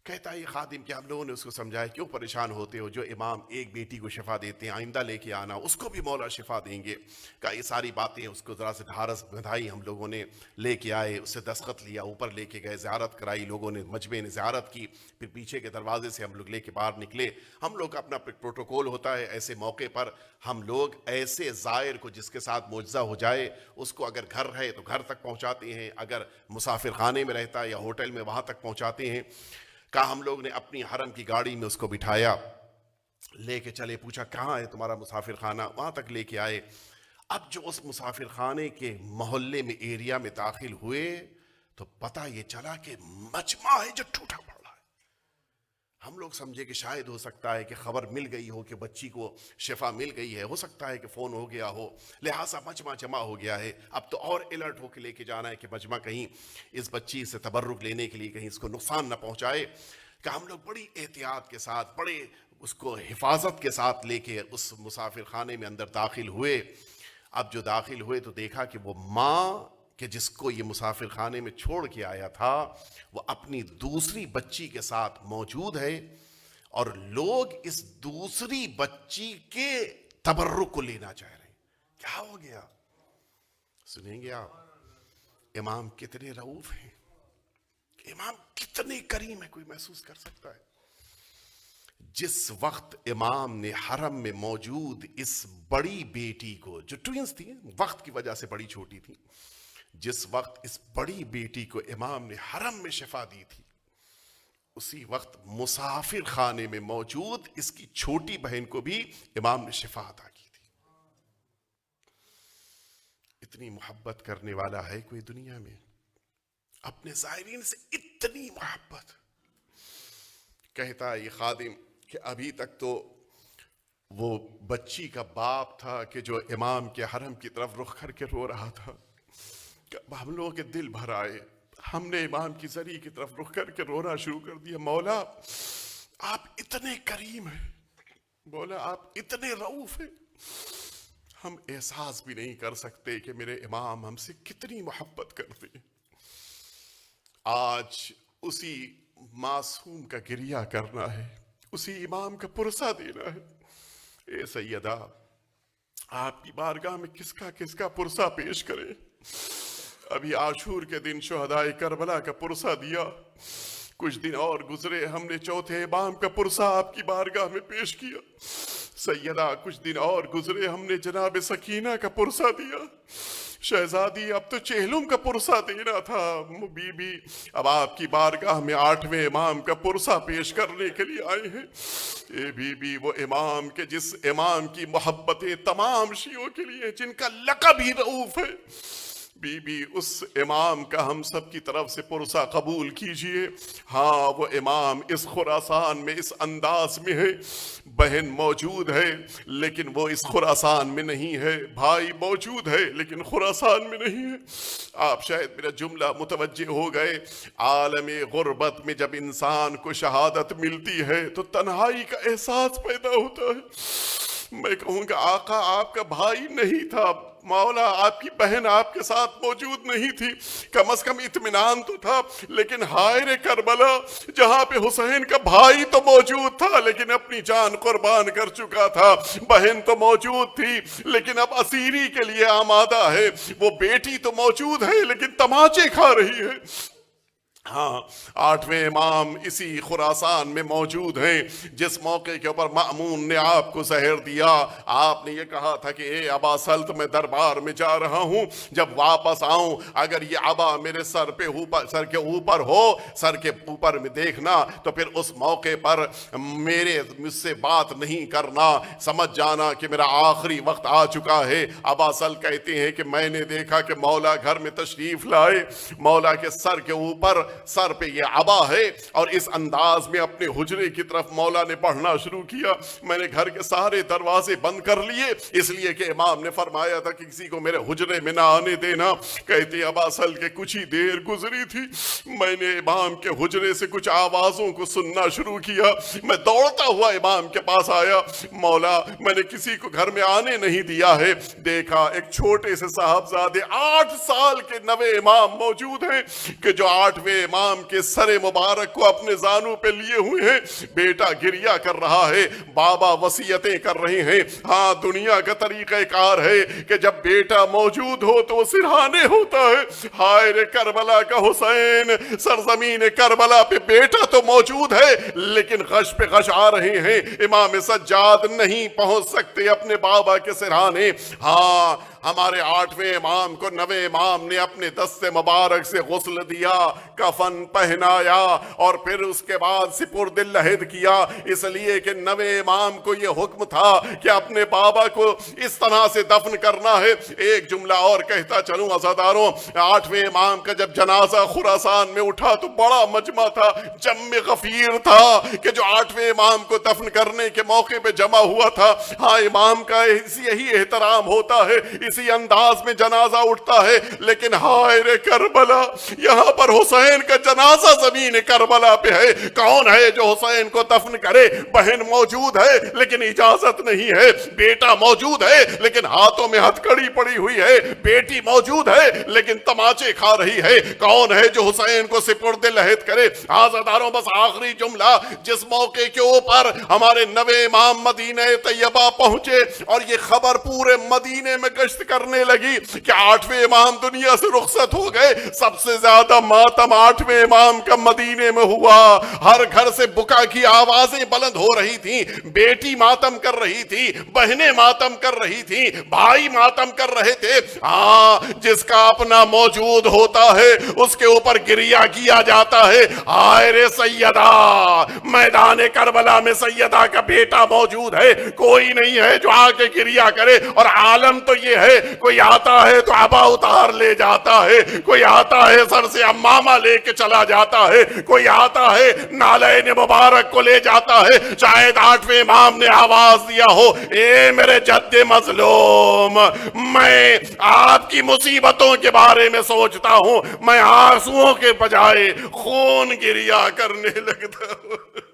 کہتا ہے یہ خادم کہ ہم لوگوں نے اس کو سمجھایا کیوں پریشان ہوتے ہو، جو امام ایک بیٹی کو شفا دیتے ہیں آئندہ لے کے آنا، اس کو بھی مولا شفا دیں گے۔ کہ یہ ساری باتیں اس کو ذرا سے ڈھارس بندھائی، ہم لوگوں نے لے کے آئے، اس سے دستخط لیا، اوپر لے کے گئے، زیارت کرائی لوگوں نے، مجمع نے زیارت کی، پھر پیچھے کے دروازے سے ہم لوگ لے کے باہر نکلے۔ ہم لوگ کا اپنا پروٹوکول ہوتا ہے، ایسے موقع پر ہم لوگ ایسے زائر کو جس کے ساتھ معجزہ ہو جائے اس کو اگر گھر ہے تو گھر تک پہنچاتے ہیں، اگر مسافر خانے میں رہتا ہے یا ہوٹل میں وہاں تک پہنچاتے ہیں۔ کہا ہم لوگ نے اپنی حرم کی گاڑی میں اس کو بٹھایا، لے کے چلے، پوچھا کہاں ہے تمہارا مسافر خانہ، وہاں تک لے کے آئے۔ اب جو اس مسافر خانے کے محلے میں ایریا میں داخل ہوئے تو پتہ یہ چلا کہ مجمع ہے جو ٹوٹا پڑا ہے۔ ہم لوگ سمجھے کہ شاید ہو سکتا ہے کہ خبر مل گئی ہو کہ بچی کو شفا مل گئی ہے، ہو سکتا ہے کہ فون ہو گیا ہو، لہٰذا مجمع جمع ہو گیا ہے، اب تو اور الرٹ ہو کے لے کے جانا ہے کہ مجمع کہیں اس بچی سے تبرک لینے کے لیے کہیں اس کو نقصان نہ پہنچائے۔ کہ ہم لوگ بڑی احتیاط کے ساتھ، بڑے اس کو حفاظت کے ساتھ لے کے اس مسافر خانے میں اندر داخل ہوئے۔ اب جو داخل ہوئے تو دیکھا کہ وہ ماں کہ جس کو یہ مسافر خانے میں چھوڑ کے آیا تھا وہ اپنی دوسری بچی کے ساتھ موجود ہے، اور لوگ اس دوسری بچی کے تبرک کو لینا چاہ رہے ہیں۔ کیا ہو گیا؟ سنیں گے آپ امام کتنے رؤوف ہیں، امام کتنے کریم ہے، کوئی محسوس کر سکتا ہے؟ جس وقت امام نے حرم میں موجود اس بڑی بیٹی کو، جو ٹوینز تھی، وقت کی وجہ سے بڑی چھوٹی تھی، جس وقت اس بڑی بیٹی کو امام نے حرم میں شفا دی تھی، اسی وقت مسافر خانے میں موجود اس کی چھوٹی بہن کو بھی امام نے شفا عطا کی تھی۔ اتنی محبت کرنے والا ہے کوئی دنیا میں؟ اپنے زائرین سے اتنی محبت۔ کہتا ہے یہ خادم کہ ابھی تک تو وہ بچی کا باپ تھا کہ جو امام کے حرم کی طرف رخ کر کے رو رہا تھا، کہ ہم لوگوں کے دل بھر آئے، ہم نے امام کی زری کی طرف رخ کر کے رونا شروع کر دیا، مولا آپ اتنے کریم ہیں، مولا آپ اتنے رؤوف ہیں، ہم احساس بھی نہیں کر سکتے کہ میرے امام ہم سے کتنی محبت کرتے ہیں۔ آج اسی معصوم کا گریہ کرنا ہے، اسی امام کا پرسہ دینا ہے۔ اے سیدہ، آپ کی بارگاہ میں کس کا پرسہ پیش کریں؟ ابھی عاشور کے دن شہدائے کربلا کا پرسہ دیا، کچھ دن اور گزرے ہم نے چوتھے امام کا پرسہ آپ کی بارگاہ میں پیش کیا۔ سیدہ، کچھ دن اور گزرے ہم نے جناب سکینہ کا پرسہ دیا۔ شہزادی، اب تو چہلم کا پرسہ دینا تھا۔ بی بی، اب آپ کی بارگاہ میں 8ویں امام کا پرسہ پیش کرنے کے لیے آئے ہیں۔ اے بی بی، وہ امام کے جس امام کی محبتیں تمام شیعوں کے لیے، جن کا لقب ہی رؤوف ہے، بی بی اس امام کا ہم سب کی طرف سے پرسہ قبول کیجئے۔ ہاں، وہ امام اس خراسان میں اس انداز میں ہے، بہن موجود ہے لیکن وہ اس خراسان میں نہیں ہے، بھائی موجود ہے لیکن خراسان میں نہیں ہے۔ آپ شاید میرا جملہ متوجہ ہو گئے۔ عالم غربت میں جب انسان کو شہادت ملتی ہے تو تنہائی کا احساس پیدا ہوتا ہے۔ میں کہوں گا آقا آپ کا بھائی نہیں تھا، مولا آپ کی بہن آپ کے ساتھ موجود نہیں تھی، کم از کم اطمینان تو تھا، لیکن ہائے کربلا، جہاں پہ حسین کا بھائی تو موجود تھا لیکن اپنی جان قربان کر چکا تھا، بہن تو موجود تھی لیکن اب اسیری کے لیے آمادہ ہے، وہ بیٹی تو موجود ہے لیکن تماچے کھا رہی ہے۔ ہاں، 8ویں امام اسی خراسان میں موجود ہیں جس موقع کے اوپر مأمون نے آپ کو زہر دیا۔ آپ نے یہ کہا تھا کہ اے ابا سلط، میں دربار میں جا رہا ہوں، جب واپس آؤں اگر یہ ابا میرے سر کے اوپر ہو، سر کے اوپر میں دیکھنا تو پھر اس موقع پر مجھ سے بات نہیں کرنا، سمجھ جانا کہ میرا آخری وقت آ چکا ہے۔ ابا سلط کہتے ہیں کہ میں نے دیکھا کہ مولا گھر میں تشریف لائے، مولا کے سر پہ یہ عبا ہے اور اس انداز میں اپنے حجرے کی طرف مولا نے پڑھنا شروع کیا۔ میں نے گھر کے سارے دروازے بند کر لیے، اس لیے کہ امام نے فرمایا تھا کہ کسی کو میرے حجرے میں نہ آنے دینا۔ کہتے ابا سل کے کچھ ہی دیر گزری تھی، میں نے امام کے حجرے سے کچھ آوازوں کو سننا شروع کیا۔ میں دوڑتا ہوا امام کے پاس آیا، مولا میں نے کسی کو گھر میں آنے نہیں دیا ہے۔ دیکھا ایک چھوٹے سے صاحبزادے 8 سال کے نوے امام موجود ہیں کہ جو 8ویں امام کے سر مبارک کو اپنے زانوں پہ لیے ہوئے ہیں، بیٹا گریہ کر رہا ہے، بابا وصیتیں کر رہے ہیں۔ ہاں، دنیا کا طریقہ کار ہے کہ جب بیٹا موجود ہو تو وہ سرہانے ہوتا ہے۔ ہائے رے کربلا کا حسین، سرزمین کربلا پہ بیٹا تو موجود ہے لیکن غش پہ غش آ رہے ہیں، امام سجاد نہیں پہنچ سکتے اپنے بابا کے سرہانے۔ ہاں، ہمارے 8ویں امام کو 9ویں امام نے اپنے دست مبارک سے غسل دیا، کفن پہنایا اور پھر اس کے بعد سپرد لحد کیا، اس لیے کہ 9ویں امام کو یہ حکم تھا کہ اپنے بابا کو اس طرح سے دفن کرنا ہے۔ ایک جملہ اور کہتا چلوں عزاداروں، 8ویں امام کا جب جنازہ خراسان میں اٹھا تو بڑا مجمع تھا، جم غفیر تھا کہ جو 8ویں امام کو دفن کرنے کے موقع پہ جمع ہوا تھا۔ ہاں، امام کا یہی احترام ہوتا ہے، اسی انداز میں جنازہ اٹھتا ہے، لیکن ہائے رے کربلا، یہاں پر حسین کا جنازہ زمین کربلا پہ ہے، کون ہے جو حسین کو دفن کرے؟ بہن موجود ہے لیکن اجازت نہیں ہے، بیٹا موجود ہے لیکن ہاتھوں میں ہتھکڑی پڑی ہوئی ہے، بیٹی موجود ہے لیکن تماچے کھا رہی ہے، کون ہے جو حسین کو سپرد لحد کرے؟ عزاداروں، بس آخری جملہ، جس موقع کے اوپر ہمارے 9ویں امام مدینہ طیبہ پہنچے اور یہ خبر پورے مدینے میں گشت کرنے لگی کہ 8ویں امام دنیا سے رخصت ہو گئے۔ سب سے زیادہ ماتم 8ویں امام کا مدینے میں ہوا۔ ہر گھر سے بکا کی آوازیں بلند ہو رہی تھیں، بیٹی ماتم کر رہی تھی، بہنیں ماتم کر رہی تھیں، بھائی ماتم کر رہے تھے۔ ہاں، جس کا اپنا موجود ہوتا ہے اس کے اوپر گریہ کیا جاتا ہے۔ آئے رے سیدہ، میدان کربلا میں سیدہ کا بیٹا موجود ہے، کوئی نہیں ہے جو آ کے گریہ کرے۔ اور عالم تو یہ ہے، کوئی آتا ہے تو عبا اتار لے جاتا ہے، کوئی آتا ہے سر سے عمامہ لے کے چلا جاتا ہے، کوئی آتا ہے نالین مبارک کو لے جاتا ہے۔ شاید 8ویں امام نے آواز دیا ہو، اے میرے جد مظلوم، میں آپ کی مصیبتوں کے بارے میں سوچتا ہوں، میں آنسوؤں کے بجائے خون گریہ کرنے لگتا ہوں۔